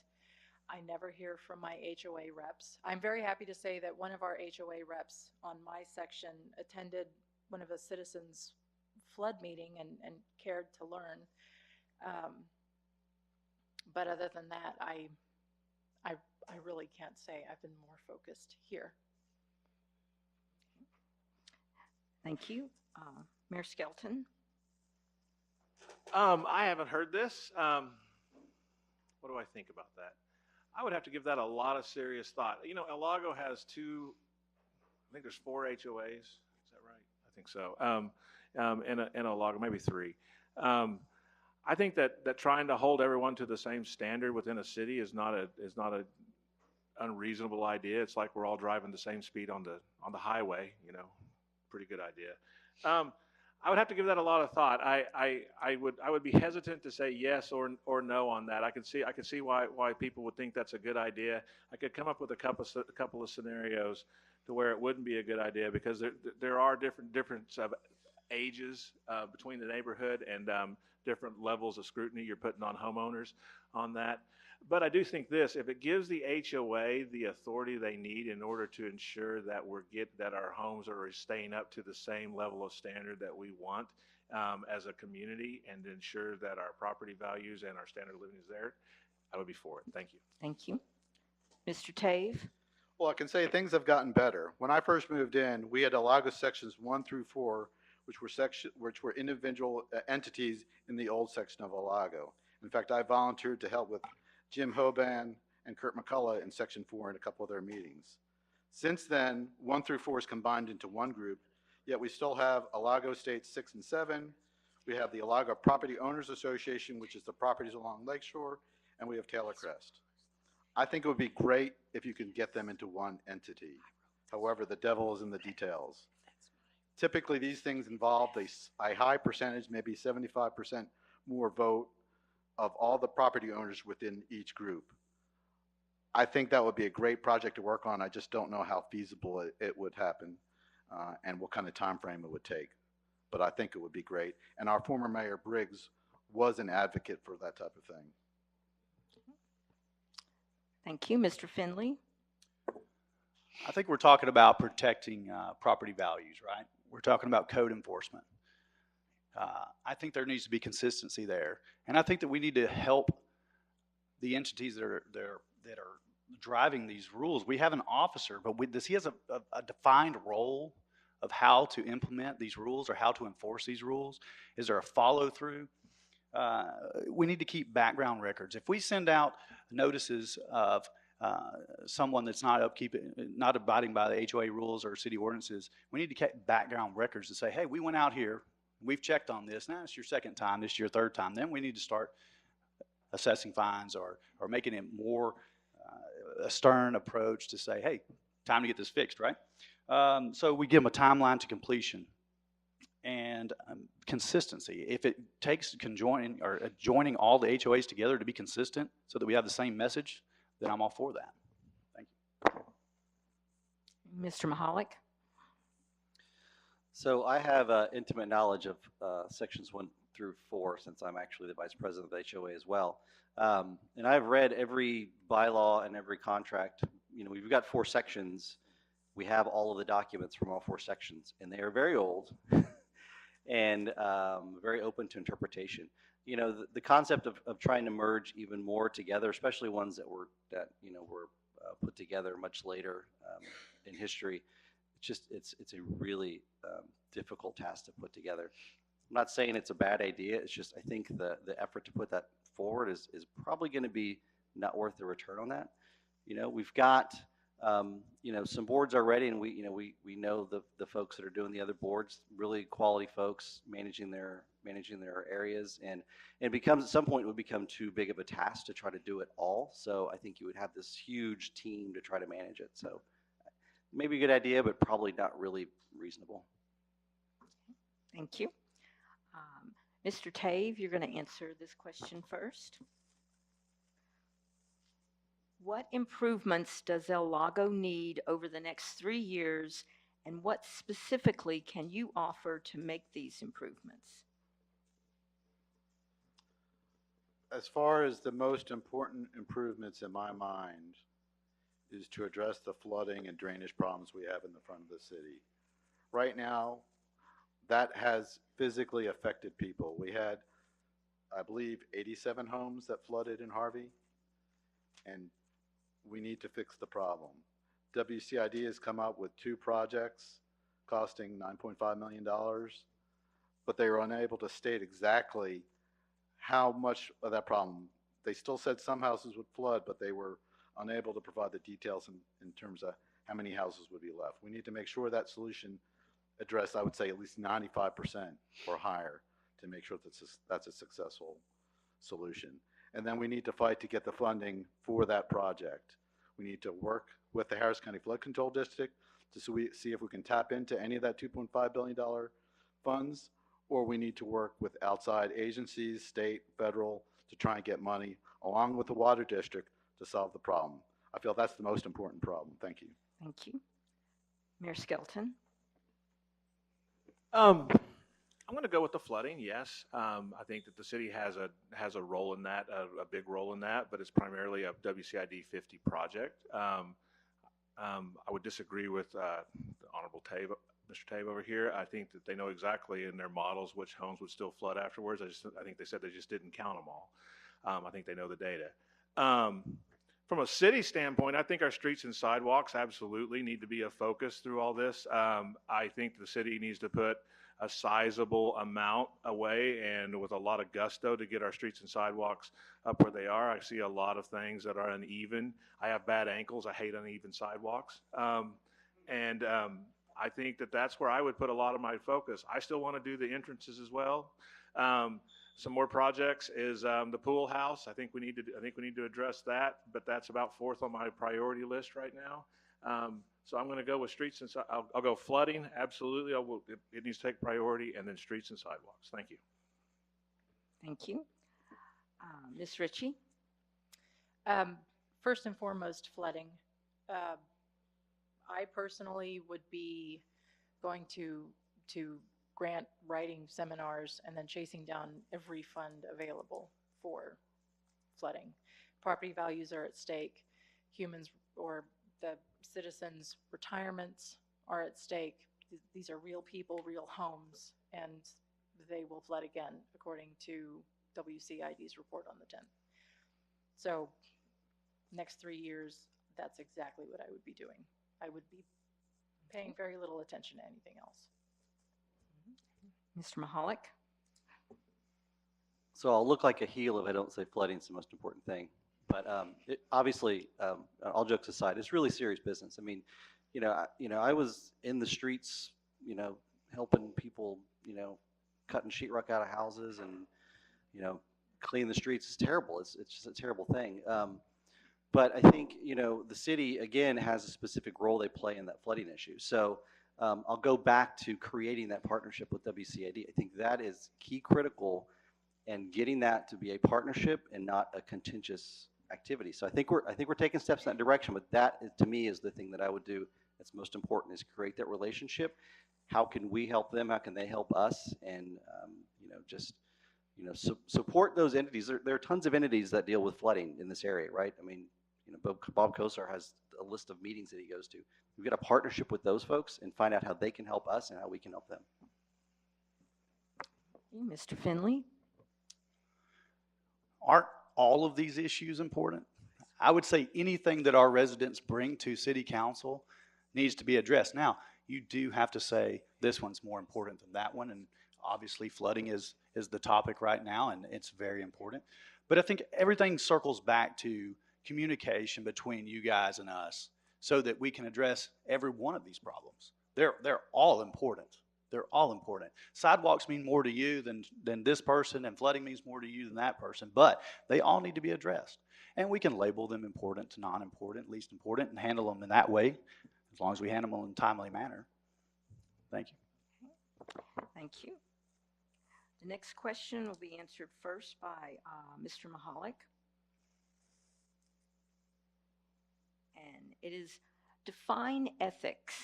I never hear from my HOA reps. I'm very happy to say that one of our HOA reps on my section attended one of the citizens' flood meeting and cared to learn. But other than that, I really can't say. I've been more focused here. Thank you. Mayor Skelton? I haven't heard this. What do I think about that? I would have to give that a lot of serious thought. You know, El Lago has I think there's 4 HOAs. Is that right? I think so. In El Lago, maybe 3. I think that trying to hold everyone to the same standard within a city is not a unreasonable idea. It's like we're all driving the same speed on the highway. You know, pretty good idea. I would have to give that a lot of thought. I would be hesitant to say yes or no on that. I could see why people would think that's a good idea. I could come up with a couple of scenarios to where it wouldn't be a good idea, because there are difference of ages between the neighborhood and different levels of scrutiny you're putting on homeowners on that. But I do think this: if it gives the HOA the authority they need in order to ensure that that our homes are staying up to the same level of standard that we want as a community, and ensure that our property values and our standard of living is there, I would be for it. Thank you. Thank you. Mr. Tave? Well, I can say things have gotten better. When I first moved in, we had El Lago sections 1 through 4 which were individual entities in the old section of Lago. In fact, I volunteered to help with Jim Hoban and Kurt McCullough in Section 4 in a couple of their meetings. Since then, 1 through 4 is combined into one group, yet we still have Lago Estates 6 and 7. We have the Lago Property Owners Association, which is the properties along Lakeshore, and we have Taylor Crest. I think it would be great if you can get them into one entity. However, the devil is in the details. Typically, these things involve a high percentage, maybe 75% more vote of all the property owners within each group. I think that would be a great project to work on. I just don't know how feasible it would happen and what kind of time frame it would take. But I think it would be great. And our former Mayor Briggs was an advocate for that type of thing. Thank you. Mr. Finley? I think we're talking about protecting property values, right? We're talking about code enforcement. I think there needs to be consistency there. And I think that we need to help the entities that are driving these rules. We have an officer, but he has a defined role of how to implement these rules or how to enforce these rules. Is there a follow through? We need to keep background records. If we send out notices of someone that's not abiding by the HOA rules or city ordinances, we need to keep background records to say, hey, we went out here, we've checked on this. Now it's your second time, this is your third time. Then we need to start assessing fines or making it more a stern approach to say, hey, time to get this fixed, right? So we give them a timeline to completion and consistency. If it takes joining all the HOAs together to be consistent so that we have the same message, then I'm all for that. Thank you. Mr. Mahalik? So I have intimate knowledge of sections 1 through 4 since I'm actually the vice president of the HOA as well. And I've read every bylaw and every contract. You know, we've got 4 sections. We have all of the documents from all 4 sections, and they are very old and very open to interpretation. You know, the concept of trying to merge even more together, especially ones that were put together much later in history, it's a really difficult task to put together. I'm not saying it's a bad idea. It's just I think the effort to put that forward is probably going to be not worth the return on that. You know, we've got some boards already, and we know the folks that are doing the other boards, really quality folks managing their areas, and it becomes at some point it would become too big of a task to try to do it all. So I think you would have this huge team to try to manage it. So maybe a good idea, but probably not really reasonable. Thank you. Mr. Tave, you're going to answer this question first. What improvements does El Lago need over the next 3 years, and what specifically can you offer to make these improvements? As far as the most important improvements in my mind is to address the flooding and drainage problems we have in the front of the city. Right now, that has physically affected people. We had, I believe, 87 homes that flooded in Harvey, and we need to fix the problem. WCID has come out with 2 projects costing $9.5 million, but they were unable to state exactly how much of that problem. They still said some houses would flood, but they were unable to provide the details in terms of how many houses would be left. We need to make sure that solution addressed, I would say at least 95% or higher, to make sure that's a successful solution. And then we need to fight to get the funding for that project. We need to work with the Harris County Flood Control District to see if we can tap into any of that $2.5 billion funds, or we need to work with outside agencies, state, federal, to try and get money along with the Water District to solve the problem. I feel that's the most important problem. Thank you. Thank you. Mayor Skelton? I'm going to go with the flooding. Yes, I think that the city has a role in that, a big role in that, but it's primarily a WCID 50 project. I would disagree with the Honorable Mr. Tave over here. I think that they know exactly in their models which homes would still flood afterwards. I think they said they just didn't count them all. I think they know the data. From a city standpoint, I think our streets and sidewalks absolutely need to be a focus through all this. I think the city needs to put a sizable amount away and with a lot of gusto to get our streets and sidewalks up where they are. I see a lot of things that are uneven. I have bad ankles. I hate uneven sidewalks. I think that that's where I would put a lot of my focus. I still want to do the entrances as well. Some more projects is the pool house. I think we need to address that, but that's about fourth on my priority list right now. So I'm going to go with streets and I'll go flooding. Absolutely, it needs to take priority, and then streets and sidewalks. Thank you. Thank you. Ms. Ritchie? First and foremost, flooding. I personally would be going to grant writing seminars and then chasing down every fund available for flooding. Property values are at stake. Humans or the citizens' retirements are at stake. These are real people, real homes, and they will flood again, according to WCID's report on the 10th. So next 3 years, that's exactly what I would be doing. I would be paying very little attention to anything else. Mr. Mahalik? So I'll look like a heel if I don't say flooding's the most important thing. But obviously, all jokes aside, it's really serious business. I mean, I was in the streets, helping people, cutting sheetrock out of houses and, cleaning the streets. It's terrible. It's just a terrible thing. But I think, the city, again, has a specific role they play in that flooding issue. So I'll go back to creating that partnership with WCID. I think that is key critical, and getting that to be a partnership and not a contentious activity. So I think we're taking steps in that direction, but that is, to me, is the thing that I would do that's most important, is create that relationship. How can we help them? How can they help us? And support those entities. There are tons of entities that deal with flooding in this area, right? I mean, Bob Kosar has a list of meetings that he goes to. We've got a partnership with those folks and find out how they can help us and how we can help them. Mr. Finley? Aren't all of these issues important? I would say anything that our residents bring to city council needs to be addressed. Now, you do have to say this one's more important than that one, and obviously flooding is the topic right now, and it's very important. But I think everything circles back to communication between you guys and us so that we can address every one of these problems. They're all important. They're all important. Sidewalks mean more to you than this person, and flooding means more to you than that person, but they all need to be addressed. And we can label them important to non-important, least important, and handle them in that way, as long as we handle them in a timely manner. Thank you. Thank you. The next question will be answered first by Mr. Mahalik. And it is, define ethics,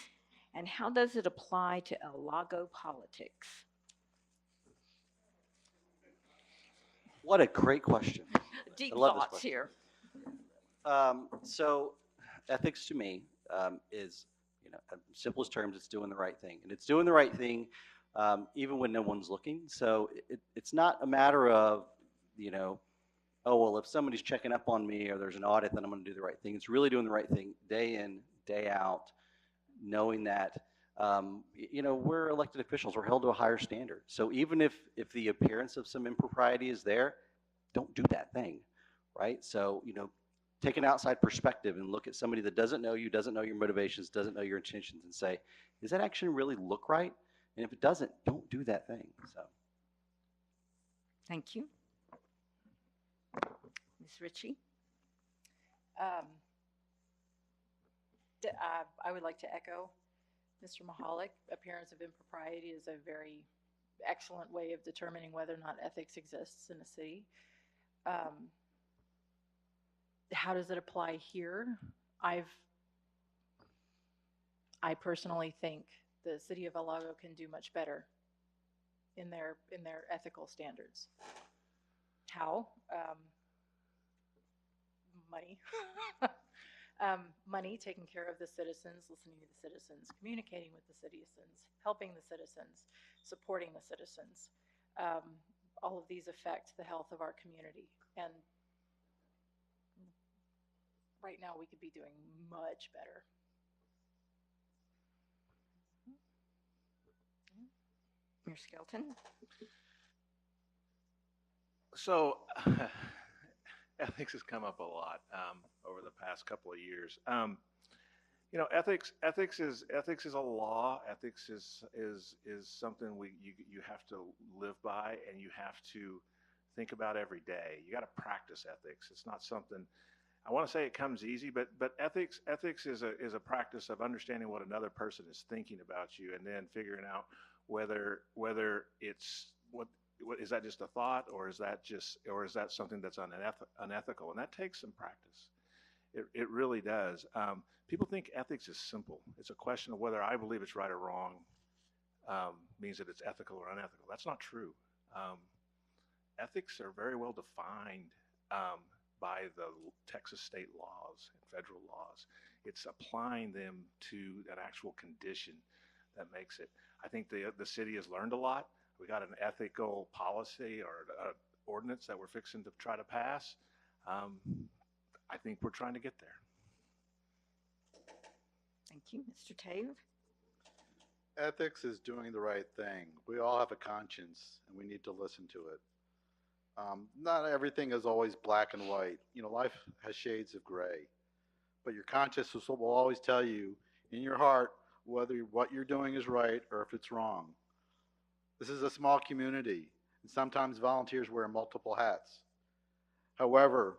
and how does it apply to El Lago politics? What a great question. Deep I love this thoughts question. here. So ethics to me is, in simplest terms, it's doing the right thing. And it's doing the right thing even when no one's looking. So it's not a matter of, oh, well, if somebody's checking up on me or there's an audit, then I'm going to do the right thing. It's really doing the right thing day in, day out, knowing that, we're elected officials. We're held to a higher standard. So even if the appearance of some impropriety is there, don't do that thing, right? So, take an outside perspective and look at somebody that doesn't know you, doesn't know your motivations, doesn't know your intentions, and say, does that action really look right? And if it doesn't, don't do that thing. So, Thank you. Ms. Ritchie? I would like to echo Mr. Mahalik. Appearance of impropriety is a very excellent way of determining whether or not ethics exists in a city. How does it apply here? I personally think the city of El Lago can do much better in their ethical standards. How? Money. Money, taking care of the citizens, listening to the citizens, communicating with the citizens, helping the citizens, supporting the citizens. All of these affect the health of our community. And right now we could be doing much better. Mayor Skelton? So, ethics has come up a lot over the past couple of years. You know, ethics is a law. Ethics is something you have to live by, and you have to think about every day. You got to practice ethics. It's not something I want to say it comes easy, but ethics is a practice of understanding what another person is thinking about you, and then figuring out whether it's what is that just a thought, or is that something that's unethical, and that takes some practice. It really does. People think ethics is simple. It's a question of whether I believe it's right or wrong means that it's ethical or unethical. That's not true. Ethics are very well defined by the Texas state laws and federal laws. It's applying them to an actual condition that makes it. I think the city has learned a lot. We got an ethical policy or ordinance that we're fixing to try to pass. I think we're trying to get there. Thank you. Mr. Tave? Ethics is doing the right thing. We all have a conscience, and we need to listen to it. Not everything is always black and white. You know, life has shades of gray. But your conscience will always tell you in your heart whether what you're doing is right or if it's wrong. This is a small community, and sometimes volunteers wear multiple hats. However,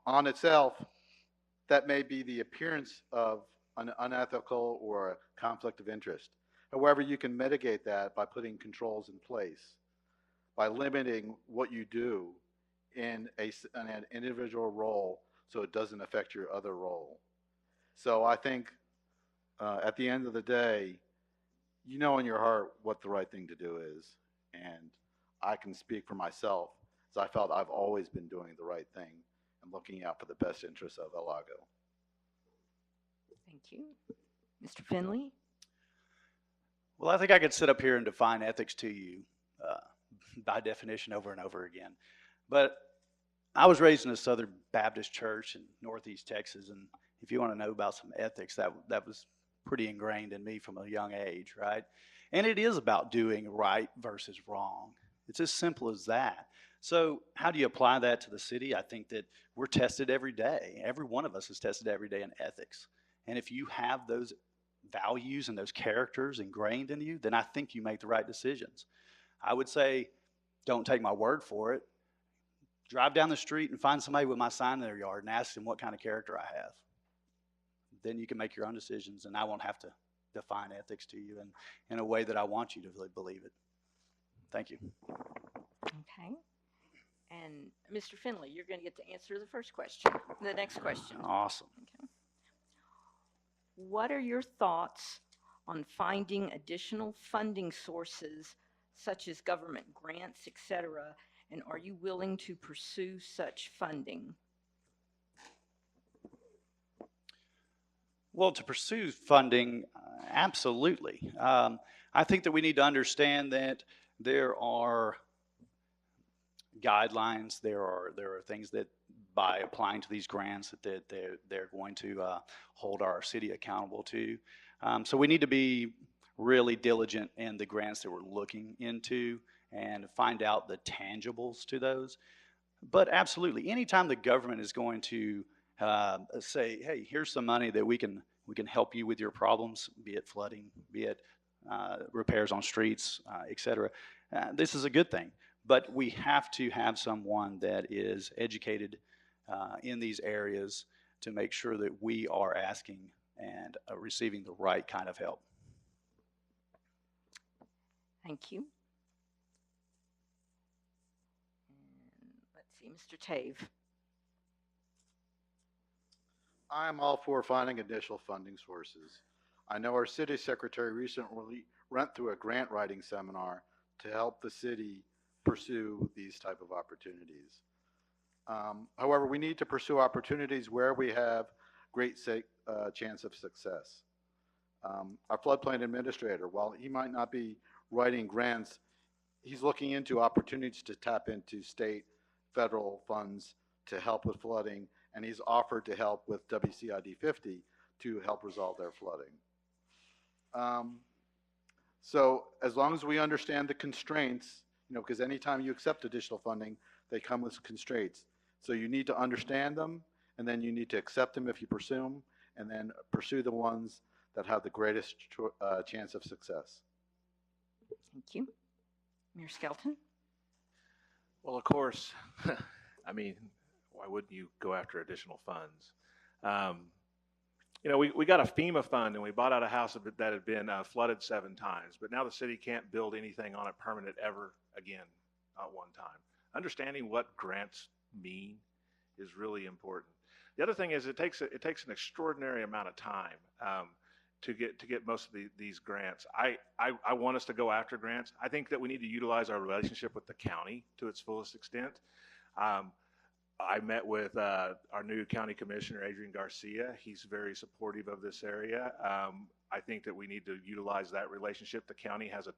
on itself, that may be the appearance of an unethical or a conflict of interest. However, you can mitigate that by putting controls in place, by limiting what you do in an individual role so it doesn't affect your other role. So I think at the end of the day, you know in your heart what the right thing to do is. And I can speak for myself, as I felt I've always been doing the right thing and looking out for the best interests of El Lago. Thank you. Mr. Finley? Well, I think I could sit up here and define ethics to you by definition over and over again. But I was raised in a Southern Baptist church in Northeast Texas, and if you want to know about some ethics, that was pretty ingrained in me from a young age, right? And it is about doing right versus wrong. It's as simple as that. So how do you apply that to the city? I think that we're tested every day. Every one of us is tested every day in ethics. And if you have those values and those characters ingrained in you, then I think you make the right decisions. I would say, don't take my word for it. Drive down the street and find somebody with my sign in their yard and ask them what kind of character I have. Then you can make your own decisions, and I won't have to define ethics to you in a way that I want you to really believe it. Thank you. Okay. And Mr. Finley, you're going to get to answer the first question, the next question. Awesome. Okay. What are your thoughts on finding additional funding sources such as government grants, et cetera, and are you willing to pursue such funding? Well, to pursue funding, absolutely. I think that we need to understand that there are guidelines, there are things that by applying to these grants that they're going to hold our city accountable to. So we need to be really diligent in the grants that we're looking into and find out the tangibles to those. But absolutely, anytime the government is going to say, hey, here's some money that we can help you with your problems, be it flooding, be it repairs on streets, et cetera, this is a good thing. But we have to have someone that is educated in these areas to make sure that we are asking and receiving the right kind of help. Thank you. And let's see, Mr. Tave. I'm all for finding additional funding sources. I know our city secretary recently went through a grant writing seminar to help the city pursue these type of opportunities. However, we need to pursue opportunities where we have great chance of success. Our floodplain administrator, while he might not be writing grants, he's looking into opportunities to tap into state, federal funds to help with flooding, and he's offered to help with WCID 50 to help resolve their flooding. So as long as we understand the constraints, because anytime you accept additional funding, they come with constraints. So you need to understand them, and then you need to accept them if you pursue them, and then pursue the ones that have the greatest chance of success. Thank you. Mayor Skelton? Well, of course, I mean, why wouldn't you go after additional funds? We got a FEMA fund and we bought out a house that had been flooded 7 times, but now the city can't build anything on it permanent ever again, not one time. Understanding what grants mean is really important. The other thing is it takes an extraordinary amount of time to get most of these grants. I want us to go after grants. I think that we need to utilize our relationship with the county to its fullest extent. I met with our new county commissioner, Adrian Garcia. He's very supportive of this area. I think that we need to utilize that relationship. The county has a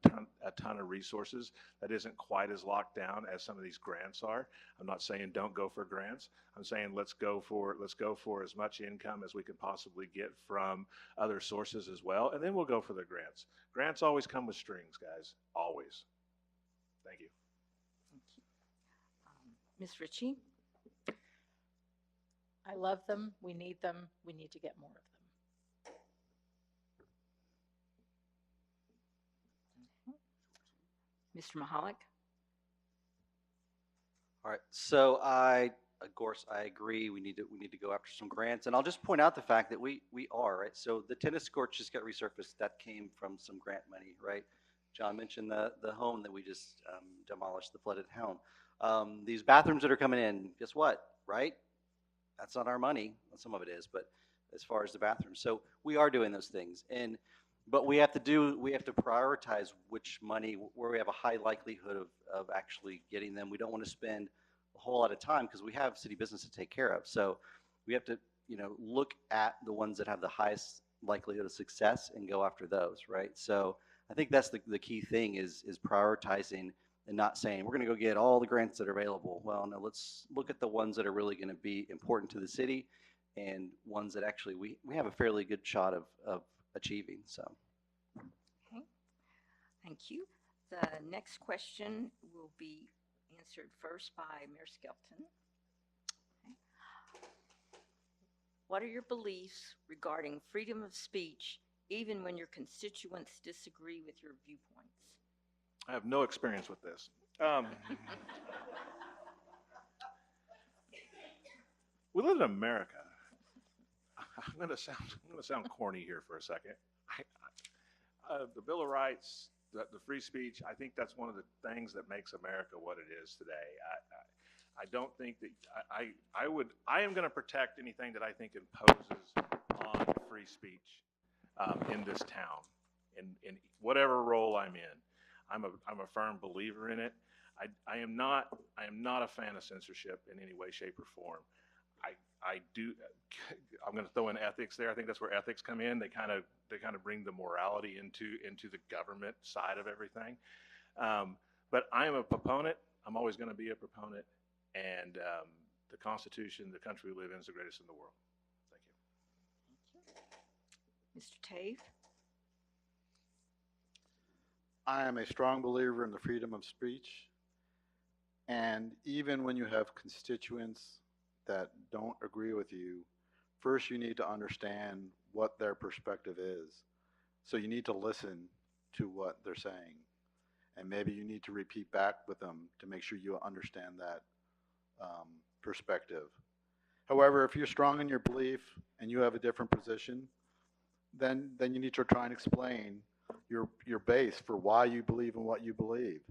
ton of resources that isn't quite as locked down as some of these grants are. I'm not saying don't go for grants. I'm saying let's go for as much income as we can possibly get from other sources as well, and then we'll go for the grants. Grants always come with strings, guys. Always. Thank you. Thank you. Ms. Ritchie? I love them. We need them. We need to get more of them. Mr. Mahalik? All right, so of course, I agree. We need to go after some grants, and I'll just point out the fact that we are, right. So the tennis court just got resurfaced. That came from some grant money, right? John mentioned the home that we just demolished, the flooded home. These bathrooms that are coming in, guess what, right? That's not our money. Well, some of it is, but as far as the bathrooms, so we are doing those things, but we have to prioritize which money where we have a high likelihood of actually getting them. We don't want to spend a whole lot of time because we have city business to take care of. So we have to, look at the ones that have the highest likelihood of success and go after those, right? So I think that's the key thing is prioritizing and not saying we're going to go get all the grants that are available. Well, no, let's look at the ones that are really going to be important to the city and ones that actually we have a fairly good shot of achieving. So. Okay. Thank you. The next question will be answered first by Mayor Skelton. Okay. What are your beliefs regarding freedom of speech, even when your constituents disagree with your viewpoints? I have no experience with this. We live in America. I'm going to sound corny here for a second. The Bill of Rights, the free speech, I think that's one of the things that makes America what it is today. I don't think that I am going to protect anything that I think imposes on free speech in this town, in whatever role I'm in. I'm a firm believer in it. I am not a fan of censorship in any way, shape, or form. I'm going to throw in ethics there. I think that's where ethics come in. They kind of bring the morality into the government side of everything. But I am a proponent. I'm always going to be a proponent. And the Constitution, the country we live in, is the greatest in the world. Thank you. Thank you. Mr. Tave? I am a strong believer in the freedom of speech. And even when you have constituents that don't agree with you, first you need to understand what their perspective is. So you need to listen to what they're saying. And maybe you need to repeat back with them to make sure you understand that perspective. However, if you're strong in your belief and you have a different position, then you need to try and explain your base for why you believe in what you believe.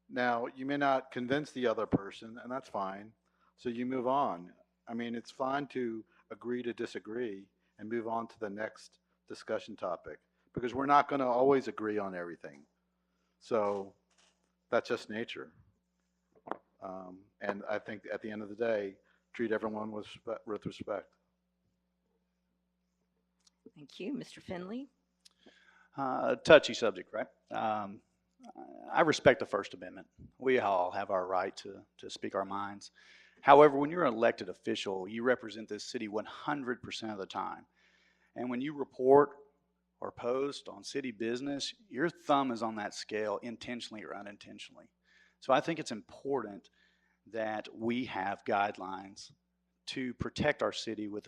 Now, you may not convince the other person, and that's fine. So you move on. I mean, it's fine to agree to disagree and move on to the next discussion topic because we're not going to always agree on everything. So that's just nature. And I think at the end of the day, treat everyone with respect. Thank you. Mr. Finley? Touchy subject, right? I respect the First Amendment. We all have our right to speak our minds. However, when you're an elected official, you represent this city 100% of the time. And when you report or post on city business, your thumb is on that scale intentionally or unintentionally. So I think it's important that we have guidelines to protect our city with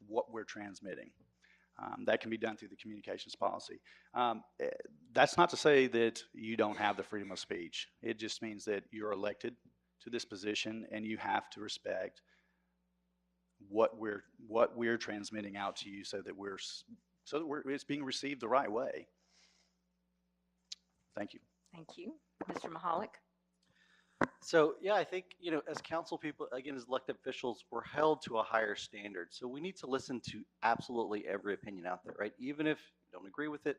what we're transmitting. That can be done through the communications policy. That's not to say that you don't have the freedom of speech. It just means that you're elected to this position and you have to respect what we're transmitting out to you so that it's being received the right way. Thank you. Thank you. Mr. Mahalik? So, yeah, I think, as council people, again, as elected officials, we're held to a higher standard. So we need to listen to absolutely every opinion out there, right? Even if you don't agree with it,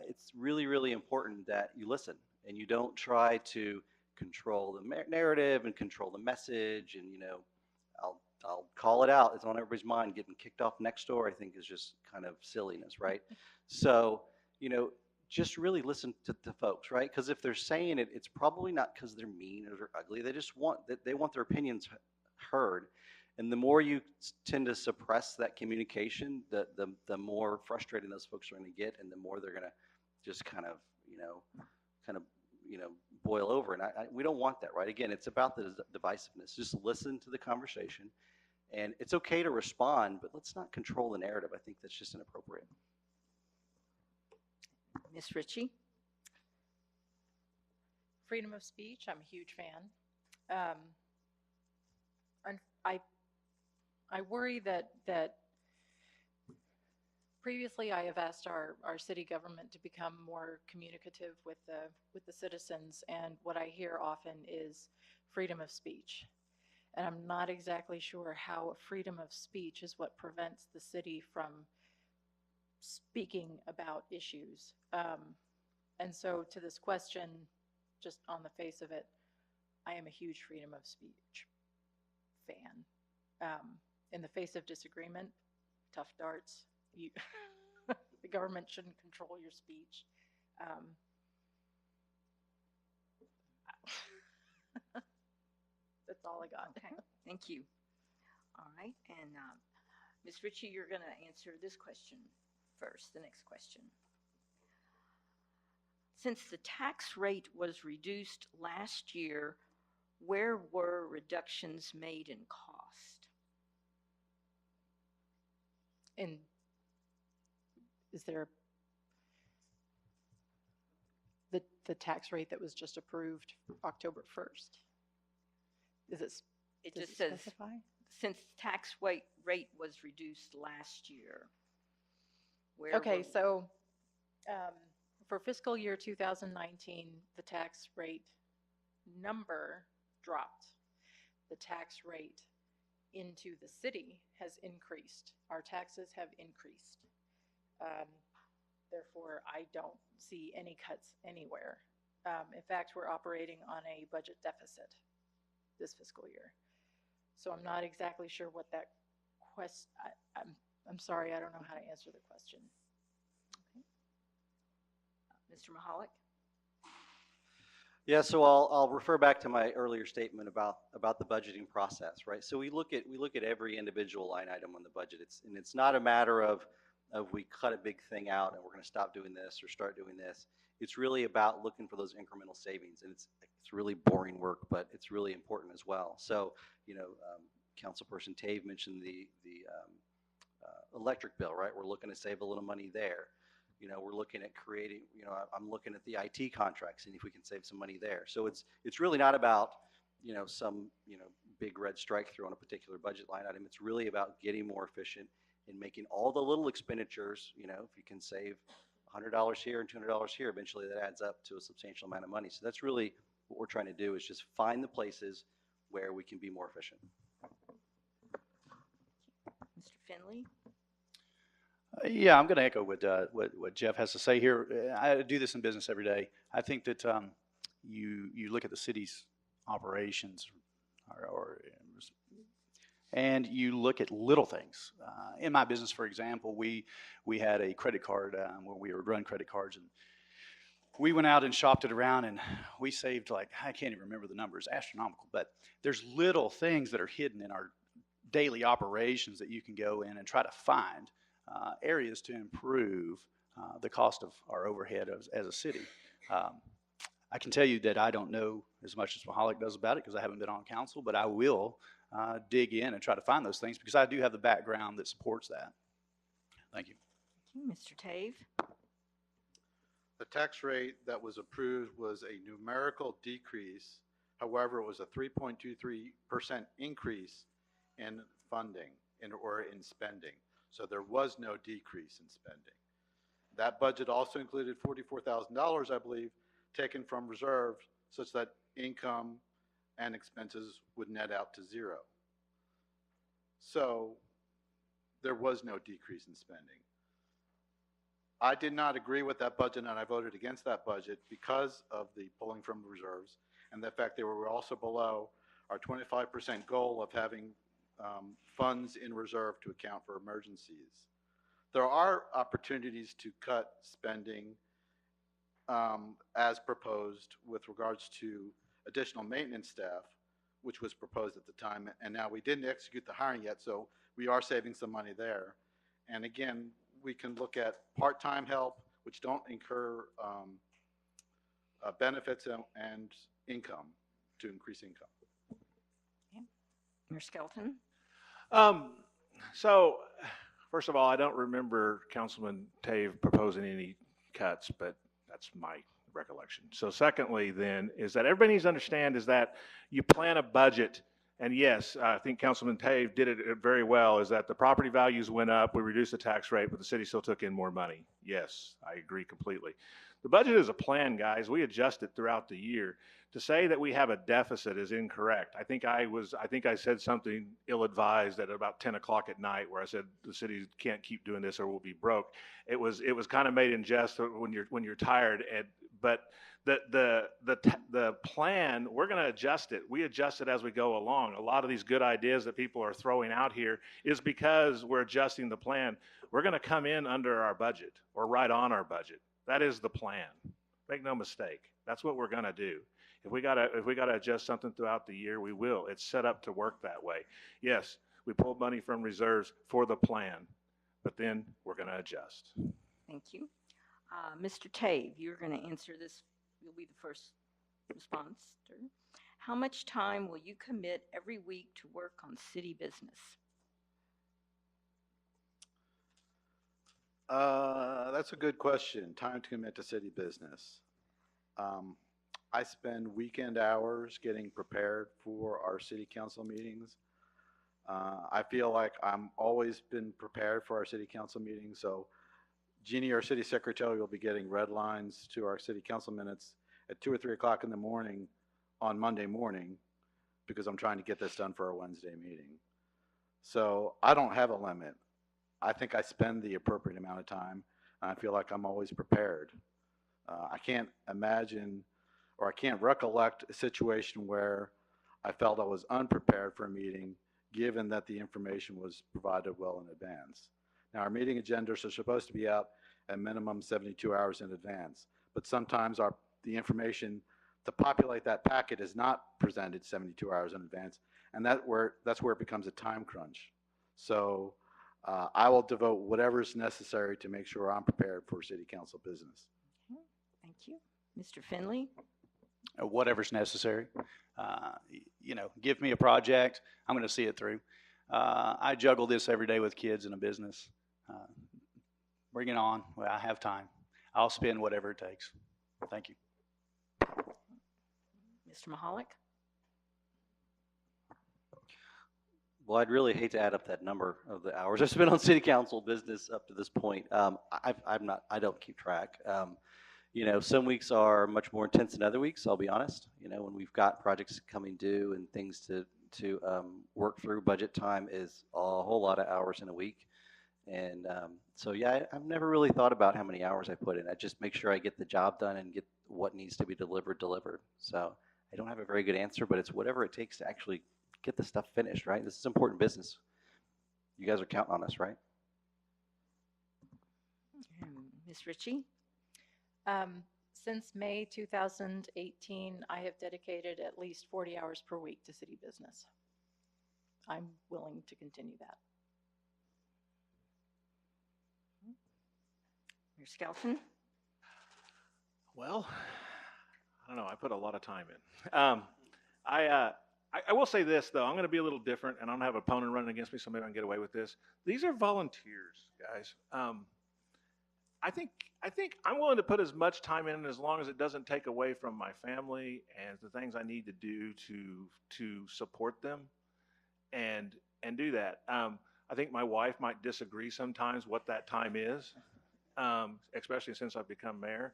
it's really, really important that you listen and you don't try to control the narrative and control the message. And, I'll call it out. It's on everybody's mind. Getting kicked off next door, I think, is just kind of silliness, right? So, just really listen to folks, right? Because if they're saying it, it's probably not because they're mean or they're ugly. They just want their opinions heard. And the more you tend to suppress that communication, the more frustrating those folks are going to get, and the more they're going to just kind of boil over. And we don't want that, right? Again, it's about the divisiveness. Just listen to the conversation, and it's okay to respond, but let's not control the narrative. I think that's just inappropriate. Ms. Ritchie? Freedom of speech, I'm a huge fan. And I worry that previously I have asked our city government to become more communicative with the citizens, and what I hear often is freedom of speech. And I'm not exactly sure how freedom of speech is what prevents the city from speaking about issues. And so to this question, just on the face of it, I am a huge freedom of speech fan. In the face of disagreement, tough darts, the government shouldn't control your speech. That's all I got. Okay, thank you. All right, and Ms. Ritchie, you're going to answer this question first, the next question. Since the tax rate was reduced last year, where were reductions made in cost? And is there the tax rate that was just approved October 1st? Is it? It does just says, specify? since tax rate was reduced last year. Where Okay, were- so for fiscal year 2019, the tax rate number dropped. The tax rate into the city has increased. Our taxes have increased. Therefore, I don't see any cuts anywhere. In fact, we're operating on a budget deficit this fiscal year. So I'm not exactly sure what that I'm sorry, I don't know how to answer the question. Mr. Mahalik? Yeah, so I'll refer back to my earlier statement about the budgeting process, right? So we look at every individual line item on the budget. It's not a matter of we cut a big thing out and we're going to stop doing this or start doing this. It's really about looking for those incremental savings, and it's really boring work, but it's really important as well. So, Councilperson Tave mentioned the electric bill, right? We're looking to save a little money there. We're looking at creating, I'm looking at the IT contracts and if we can save some money there. So it's really not about, some, big red strike through on a particular budget line item. It's really about getting more efficient and making all the little expenditures, if you can save $100 here and $200 here, eventually that adds up to a substantial amount of money. So that's really what we're trying to do, is just find the places where we can be more efficient. Mr. Finley? Yeah, I'm going to echo what Jeff has to say here. I do this in business every day. I think that you look at the city's operations, and you look at little things. In my business, for example, we had a credit card where we would run credit cards, and we went out and shopped it around, and we saved, like, I can't even remember the numbers, astronomical. But there's little things that are hidden in our daily operations that you can go in and try to find. areas to improve the cost of our overhead as a city. I can tell you that I don't know as much as Mahalik does about it because I haven't been on council, but I will dig in and try to find those things because I do have the background that supports that. Thank you. Mr. Tave? The tax rate that was approved was a numerical decrease. However, it was a 3.23% increase in funding or in spending. So there was no decrease in spending. That budget also included $44,000, I believe, taken from reserve such that income and expenses would net out to zero. So there was no decrease in spending. I did not agree with that budget, and I voted against that budget because of the pulling from reserves and the fact that we were also below our 25% goal of having funds in reserve to account for emergencies. There are opportunities to cut spending as proposed with regards to additional maintenance staff, which was proposed at the time, and now we didn't execute the hiring yet, so we are saving some money there. And again, we can look at part-time help, which don't incur benefits and income to increase income. Mayor Skelton? So, first of all, I don't remember Councilman Tave proposing any cuts, but that's my recollection. So secondly then, is that everybody needs to understand is that you plan a budget, and yes, I think Councilman Tave did it very well, is that the property values went up, we reduced the tax rate, but the city still took in more money. Yes, I agree completely. The budget is a plan, guys. We adjust it throughout the year. To say that we have a deficit is incorrect. I think I said something ill-advised at about 10 o'clock at night where I said the city can't keep doing this or we'll be broke. It was kind of made in jest when you're tired. But the plan, we're going to adjust it. We adjust it as we go along. A lot of these good ideas that people are throwing out here is because we're adjusting the plan. We're going to come in under our budget or right on our budget. That is the plan. Make no mistake. That's what we're going to do. If we gotta adjust something throughout the year, we will. It's set up to work that way. Yes, we pulled money from reserves for the plan, but then we're going to adjust. Thank you. Mr. Tave, you're going to answer this. You'll be the first response. How much time will you commit every week to work on city business? That's a good question. Time to commit to city business. I spend weekend hours getting prepared for our city council meetings. I feel like I'm always been prepared for our city council meetings. So Jeannie, our city secretary, will be getting red lines to our city council minutes at 2 or 3 o'clock in the morning on Monday morning because I'm trying to get this done for our Wednesday meeting. So I don't have a limit. I think I spend the appropriate amount of time, and I feel like I'm always prepared. I can't imagine or I can't recollect a situation where I felt I was unprepared for a meeting given that the information was provided well in advance. Now, our meeting agendas are supposed to be out at minimum 72 hours in advance, but sometimes the information to populate that packet is not presented 72 hours in advance, and that's where it becomes a time crunch. So I will devote whatever is necessary to make sure I'm prepared for city council business. Okay, thank you. Mr. Finley? Whatever's necessary. Give me a project, I'm going to see it through. I juggle this every day with kids in a business. Bring it on. Well, I have time. I'll spend whatever it takes. Thank you. Mr. Mahalik? Well, I'd really hate to add up that number of the hours I spent on city council business up to this point. I don't keep track. Some weeks are much more intense than other weeks, I'll be honest. When we've got projects coming due and things to work through, budget time is a whole lot of hours in a week. And so, yeah, I've never really thought about how many hours I put in. I just make sure I get the job done and get what needs to be delivered. So I don't have a very good answer, but it's whatever it takes to actually get the stuff finished, right? This is important business. You guys are counting on us, right? Ms. Ritchie? Since May 2018, I have dedicated at least 40 hours per week to city business. I'm willing to continue that. Mayor Skelton? Well, I don't know. I put a lot of time in. I will say this though. I'm going to be a little different, and I don't have an opponent running against me, so maybe I can get away with this. These are volunteers, guys. I think I'm willing to put as much time in as long as it doesn't take away from my family and the things I need to do to support them, and do that. I think my wife might disagree sometimes what that time is, especially since I've become mayor.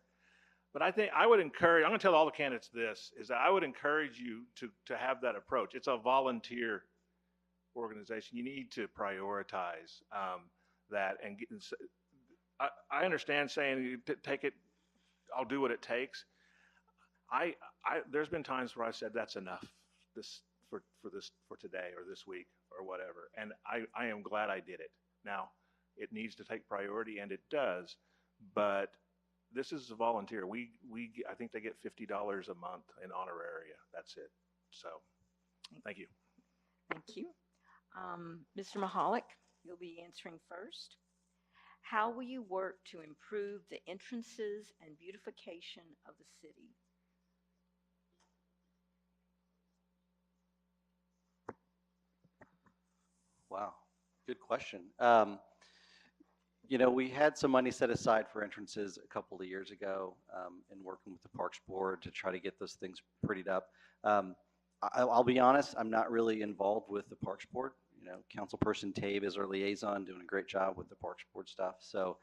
But I think I would encourage, I'm going to tell all the candidates this, is that I would encourage you to have that approach. It's a volunteer organization. You need to prioritize that. And I understand saying you take it, I'll do what it takes. There's been times where I said that's enough for today or this week or whatever. And I am glad I did it. Now, it needs to take priority, and it does, but this is a volunteer. I think they get $50 a month in honoraria. That's it. So, thank you. Thank you. Mr. Mahalik, you'll be answering first. How will you work to improve the entrances and beautification of the city? Wow, good question. We had some money set aside for entrances a couple of years ago in working with the Parks Board to try to get those things prettied up. I'll be honest, I'm not really involved with the Parks Board. Councilperson Tabe is our liaison, doing a great job with the Parks Board stuff. So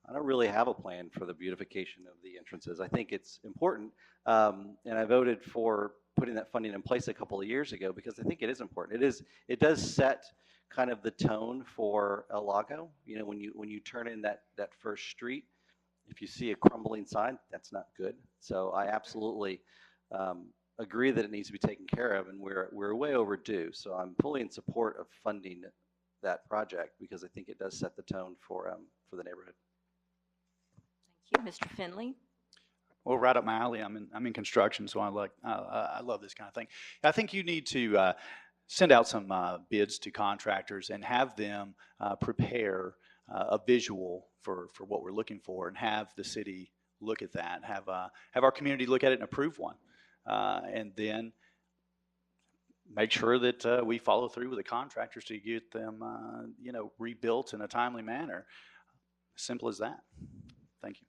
I don't really have a plan for the beautification of the entrances. I think it's important, and I voted for putting that funding in place a couple of years ago because I think it is important. It does set kind of the tone for El Lago. When you turn in that first street, if you see a crumbling sign, that's not good. So I absolutely agree that it needs to be taken care of, and we're way overdue. So I'm fully in support of funding that project because I think it does set the tone for the neighborhood. Thank you. Mr. Finley? Well, right up my alley. I'm in construction, so I love this kind of thing. I think you need to send out some bids to contractors and have them prepare a visual for what we're looking for, and have the city look at that, have our community look at it and approve one, and then make sure that we follow through with the contractors to get them rebuilt in a timely manner. Simple as that. Thank you.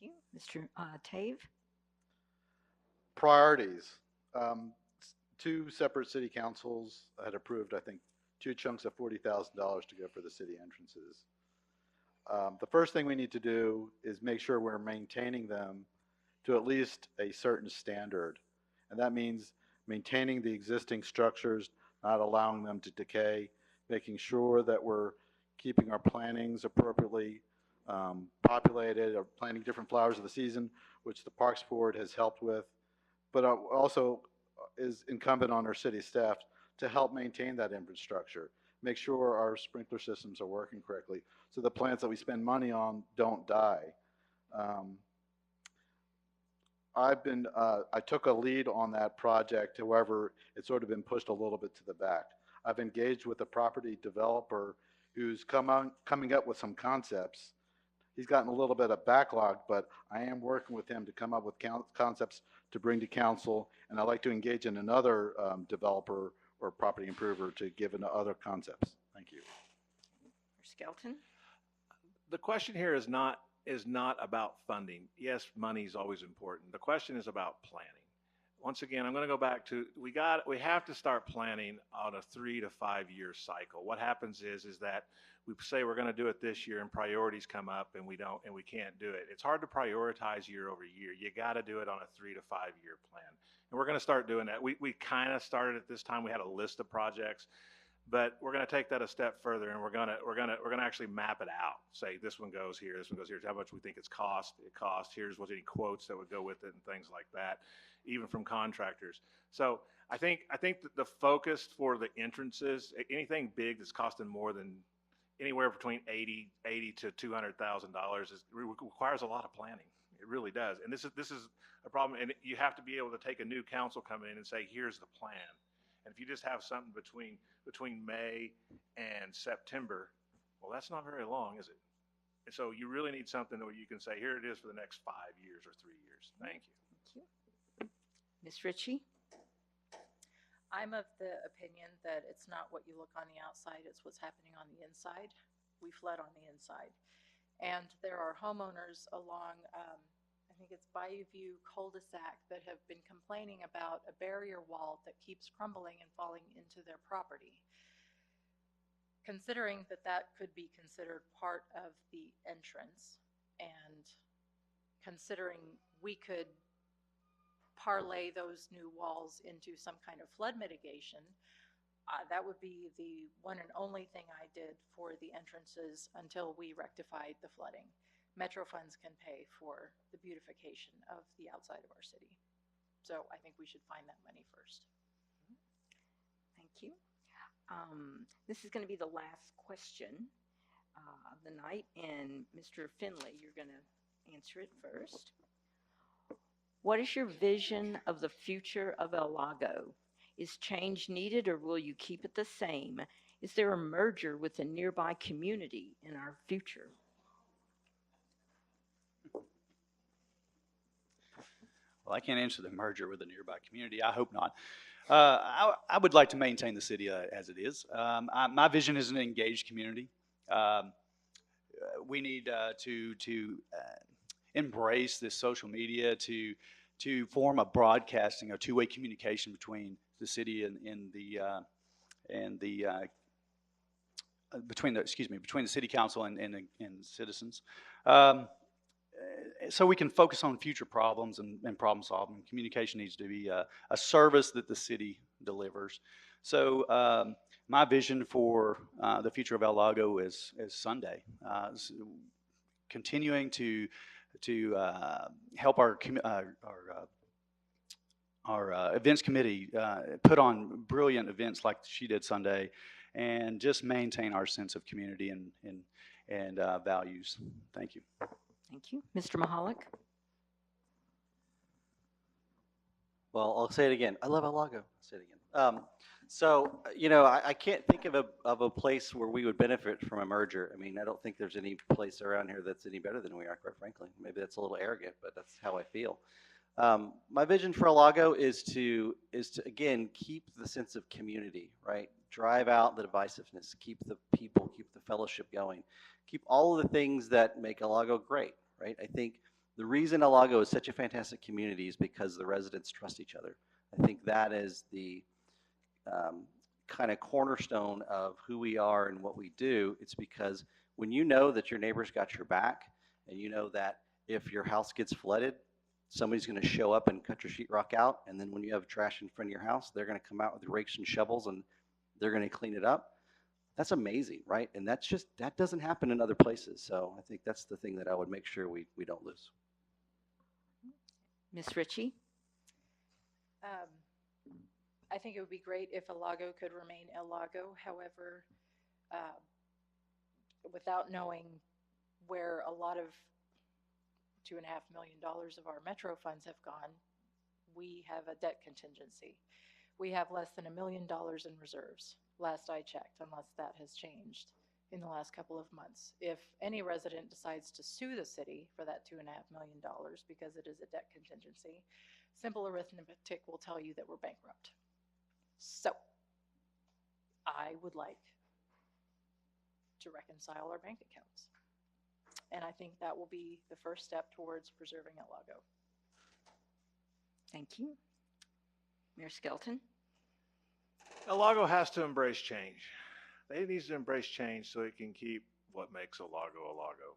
Thank you. Mr. Tave? Priorities. Two separate city councils had approved, I think, 2 chunks of $40,000 to go for the city entrances. The first thing we need to do is make sure we're maintaining them to at least a certain standard. And that means maintaining the existing structures, not allowing them to decay, making sure that we're keeping our plantings appropriately populated, or planting different flowers of the season, which the Parks Board has helped with, but also is incumbent on our city staff to help maintain that infrastructure, make sure our sprinkler systems are working correctly, so the plants that we spend money on don't die. I took a lead on that project. However, it's sort of been pushed a little bit to the back. I've engaged with a property developer who's coming up with some concepts. He's gotten a little bit of backlog, but I am working with him to come up with concepts to bring to council, and I'd like to engage in another developer or property improver to give into other concepts. Thank you. Mr. Skelton? The question here is not about funding. Yes, money is always important. The question is about planning. Once again, I'm going to go back to we have to start planning on a 3 to 5 year cycle. What happens is that we say we're going to do it this year, and priorities come up, and we can't do it. It's hard to prioritize year over year. You got to do it on a 3 to 5 year plan, and we're going to start doing that. We kind of started at this time. We had a list of projects, but we're going to take that a step further, and we're going to actually map it out. Say this one goes here, this one goes here. How much we think it costs. Here's what any quotes that would go with it, and things like that, even from contractors. So I think that the focus for the entrances, anything big that's costing more than anywhere between $80 to $200,000 requires a lot of planning. It really does. And this is a problem. And you have to be able to take a new council come in and say, here's the plan. And if you just have something between May and September, well, that's not very long, is it? So you really need something where you can say, here it is for the next 5 years or 3 years. Thank you. Thank you. Ms. Ritchie? I'm of the opinion that it's not what you look on the outside, it's what's happening on the inside. We flood on the inside. And there are homeowners along, I think it's Bayou View cul-de-sac, that have been complaining about a barrier wall that keeps crumbling and falling into their property. Considering that that could be considered part of the entrance, and considering we could parlay those new walls into some kind of flood mitigation, that would be the one and only thing I did for the entrances until we rectified the flooding. Metro funds can pay for the beautification of the outside of our city. So I think we should find that money first. Thank you. This is going to be the last question of the night, and Mr. Finley, you're going to answer it first. What is your vision of the future of El Lago? Is change needed, or will you keep it the same? Is there a merger with a nearby community in our future? Well, I can't answer the merger with a nearby community. I hope not. I would like to maintain the city as it is. My vision is an engaged community. We need to embrace this social media to form a broadcasting, a two-way communication between the city and between the city council and citizens. So we can focus on future problems and problem solving. Communication needs to be a service that the city delivers. So my vision for the future of El Lago is Sunday, continuing to help our events committee put on brilliant events like she did Sunday, and just maintain our sense of community and values. Thank you. Thank you. Mr. Mahalik? Well, I'll say it again. I love El Lago. I'll say it again. I can't think of a place where we would benefit from a merger. I mean, I don't think there's any place around here that's any better than we are, quite frankly. Maybe that's a little arrogant, but that's how I feel. My vision for El Lago is to again keep the sense of community, right? Drive out the divisiveness, keep the people, keep the fellowship going, keep all of the things that make El Lago great, right? I think the reason El Lago is such a fantastic community is because the residents trust each other. I think that is the kind of cornerstone of who we are and what we do. It's because when you know that your neighbor's got your back, and you know that if your house gets flooded, somebody's going to show up and cut your sheetrock out, and then when you have trash in front of your house, they're going to come out with rakes and shovels and they're going to clean it up. That's amazing, right? And that doesn't happen in other places. So I think that's the thing that I would make sure we don't lose. Ms. Ritchie? I think it would be great if El Lago could remain El Lago. However, without knowing where a lot of $2.5 million of our Metro funds have gone, we have a debt contingency. We have less than $1 million in reserves, last I checked, unless that has changed in the last couple of months. If any resident decides to sue the city for that $2.5 million because it is a debt contingency, simple arithmetic will tell you that we're bankrupt. So I would like to reconcile our bank accounts. And I think that will be the first step towards preserving El Lago. Thank you. Mayor Skelton? El Lago has to embrace change. They need to embrace change so it can keep what makes El Lago a Lago.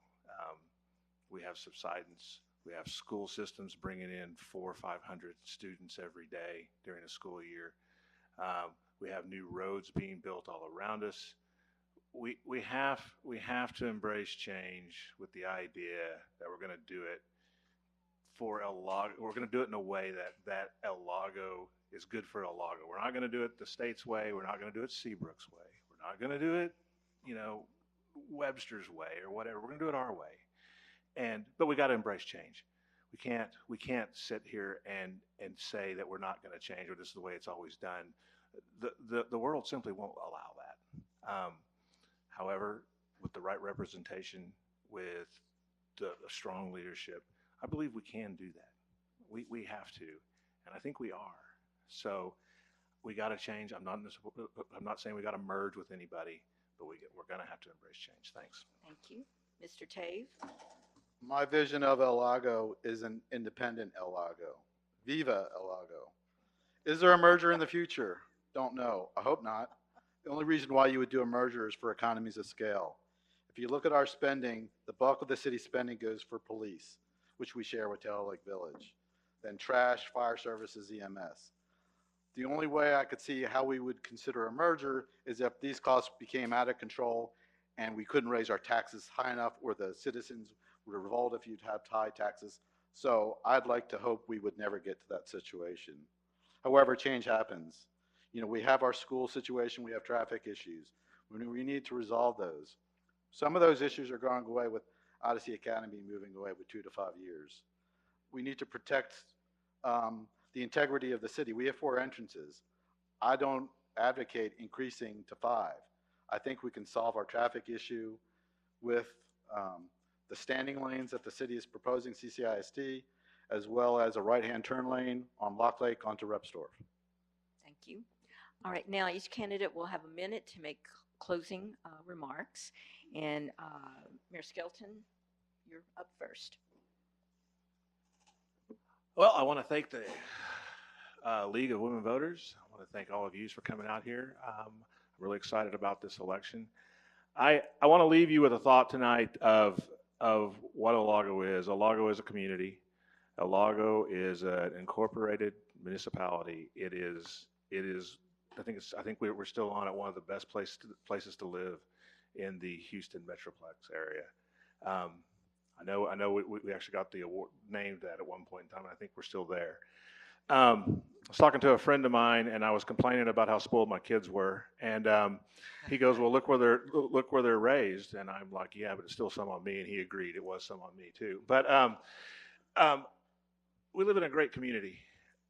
We have subsidence. We have school systems bringing in 400 or 500 students every day during the school year. We have new roads being built all around us. We have to embrace change with the idea that we're going to do it for El Lago. We're going to do it in a way that El Lago is good for El Lago. We're not going to do it the state's way. We're not going to do it Seabrook's way. We're not going to do it, Webster's way or whatever. We're going to do it our way. But we got to embrace change. We can't sit here and say that we're not going to change or this is the way it's always done. The world simply won't allow that. However, with the right representation, with the strong leadership, I believe we can do that. We have to, and I think we are. So we got to change. I'm not saying we got to merge with anybody, but we're going to have to embrace change. Thanks. Thank you. Mr. Tave? My vision of El Lago is an independent El Lago. Viva El Lago. Is there a merger in the future? Don't know. I hope not. The only reason why you would do a merger is for economies of scale. If you look at our spending, the bulk of the city's spending goes for police, which we share with Taylor Lake Village. Then trash, fire services, EMS. The only way I could see how we would consider a merger is if these costs became out of control and we couldn't raise our taxes high enough, or the citizens would revolt if you'd have high taxes. So I'd like to hope we would never get to that situation. However, change happens. You know, we have our school situation, we have traffic issues. We need to resolve those. Some of those issues are going away with Odyssey Academy moving away with 2 to 5 years. We need to protect the integrity of the city. We have 4 entrances. I don't advocate increasing to 5. I think we can solve our traffic issue with the standing lanes that the city is proposing, CCISD, as well as a right-hand turn lane on Lock Lake onto Repsdorf. Thank you. All right, now each candidate will have a minute to make closing remarks. And Mayor Skelton, you're up first. Well, I want to thank the League of Women Voters. I want to thank all of you for coming out here. I'm really excited about this election. I want to leave you with a thought tonight of what El Lago is. El Lago is a community. El Lago is an incorporated municipality. It is. I think we're still on at one of the best places to live in the Houston Metroplex area. I know we actually got the award named that at one point in time, and I think we're still there. I was talking to a friend of mine, and I was complaining about how spoiled my kids were, and he goes, "Well, look where they're raised," and I'm like, "Yeah, but it's still some on me," and he agreed it was some on me too. But we live in a great community.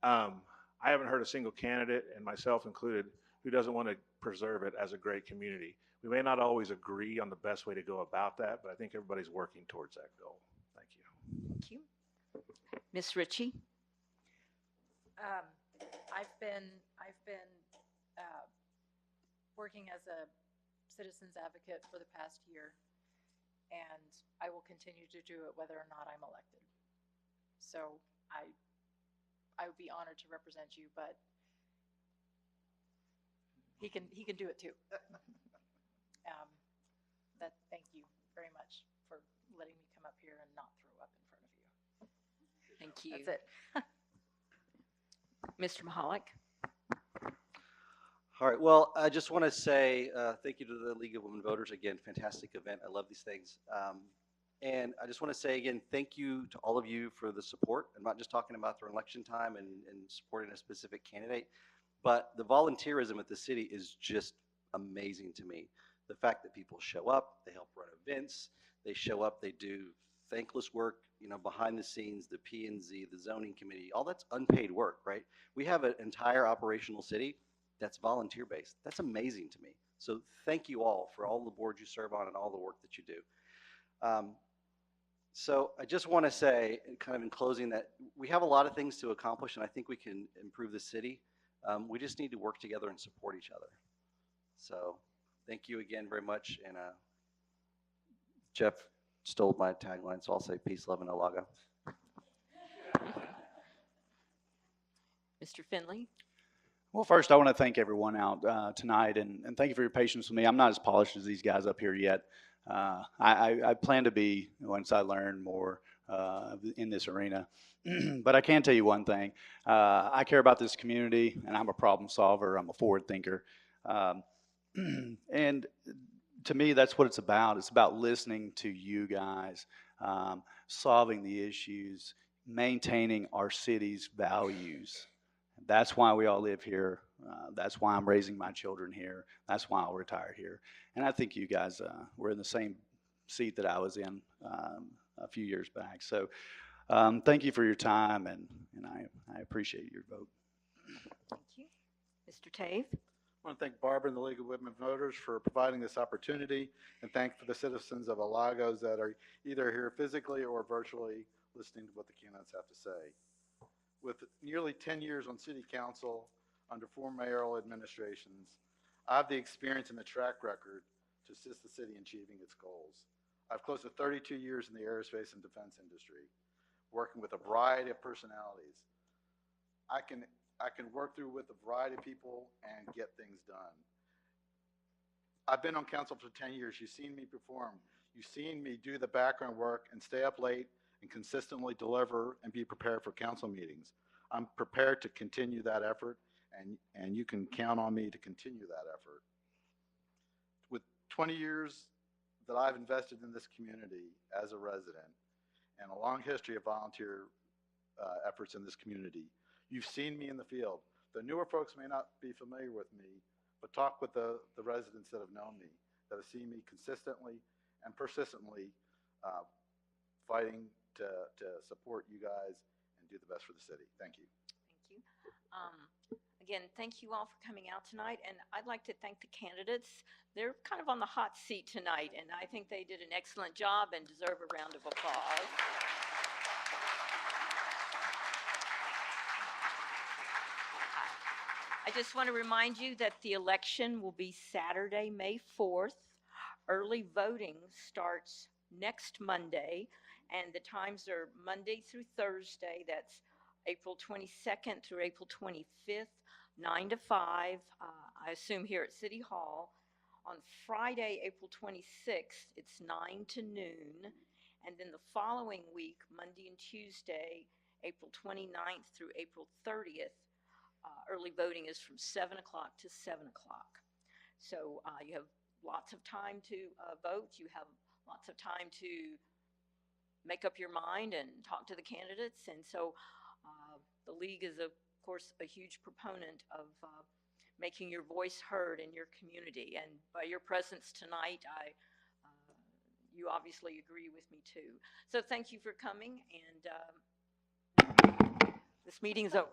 I haven't heard a single candidate, and myself included, who doesn't want to preserve it as a great community. We may not always agree on the best way to go about that, but I think everybody's working towards that goal. Thank you. Thank you. Ms. Ritchie? I've been working as a citizens advocate for the past year, and I will continue to do it whether or not I'm elected. So I would be honored to represent you, but he can do it too. Thank you very much for letting me come up here and not throw up in front of you. Thank you. That's it. Mr. Mahalik? All right, well, I just want to say thank you to the League of Women Voters. Again, fantastic event. I love these things. And I just want to say again, thank you to all of you for the support. I'm not just talking about during election time and supporting a specific candidate, but the volunteerism at the city is just amazing to me. The fact that people show up, they help run events, they show up, they do thankless work, you know, behind the scenes, the P&Z, the zoning committee, all that's unpaid work, right? We have an entire operational city that's volunteer based. That's amazing to me. So thank you all for all the boards you serve on and all the work that you do. So I just want to say, kind of in closing, that we have a lot of things to accomplish, and I think we can improve the city. We just need to work together and support each other. So thank you again very much. And Jeff stole my tagline, so I'll say peace, love, and El Lago. Mr. Finley? Well, first, I want to thank everyone out tonight, and thank you for your patience with me. I'm not as polished as these guys up here yet. I plan to be once I learn more in this arena. But I can tell you one thing. I care about this community, and I'm a problem solver. I'm a forward thinker. And to me, that's what it's about. It's about listening to you guys, solving the issues, maintaining our city's values. That's why we all live here. That's why I'm raising my children here. That's why I'll retire here. And I think you guys were in the same seat that I was in a few years back. So thank you for your time, and I appreciate your vote. Thank you. Mr. Tave? I want to thank Barbara and the League of Women Voters for providing this opportunity, and thank for the citizens of Lagos that are either here physically or virtually listening to what the candidates have to say. With nearly 10 years on city council under 4 mayoral administrations, I have the experience and the track record to assist the city in achieving its goals. I've close to 32 years in the aerospace and defense industry, working with a variety of personalities. I can work through with a variety of people and get things done. I've been on council for 10 years. You've seen me perform. You've seen me do the background work and stay up late and consistently deliver and be prepared for council meetings. I'm prepared to continue that effort, and you can count on me to continue that effort. With 20 years that I've invested in this community as a resident and a long history of volunteer efforts in this community, you've seen me in the field. The newer folks may not be familiar with me, but talk with the residents that have known me, that have seen me consistently and persistently fighting to support you guys and do the best for the city. Thank you. Thank you. Again, thank you all for coming out tonight, and I'd like to thank the candidates. They're kind of on the hot seat tonight, and I think they did an excellent job and deserve a round of applause. I just want to remind you that the election will be Saturday, May 4th. Early voting starts next Monday, and the times are Monday through Thursday. That's April 22nd through April 25th, 9 to 5, I assume here at City Hall. On Friday, April 26th, it's 9 to noon. And then the following week, Monday and Tuesday, April 29th through April 30th, early voting is from 7 o'clock to 7 o'clock. So you have lots of time to vote. You have lots of time to make up your mind and talk to the candidates. And so the League is, of course, a huge proponent of making your voice heard in your community. And by your presence tonight, you obviously agree with me too. So thank you for coming, and this meeting's over.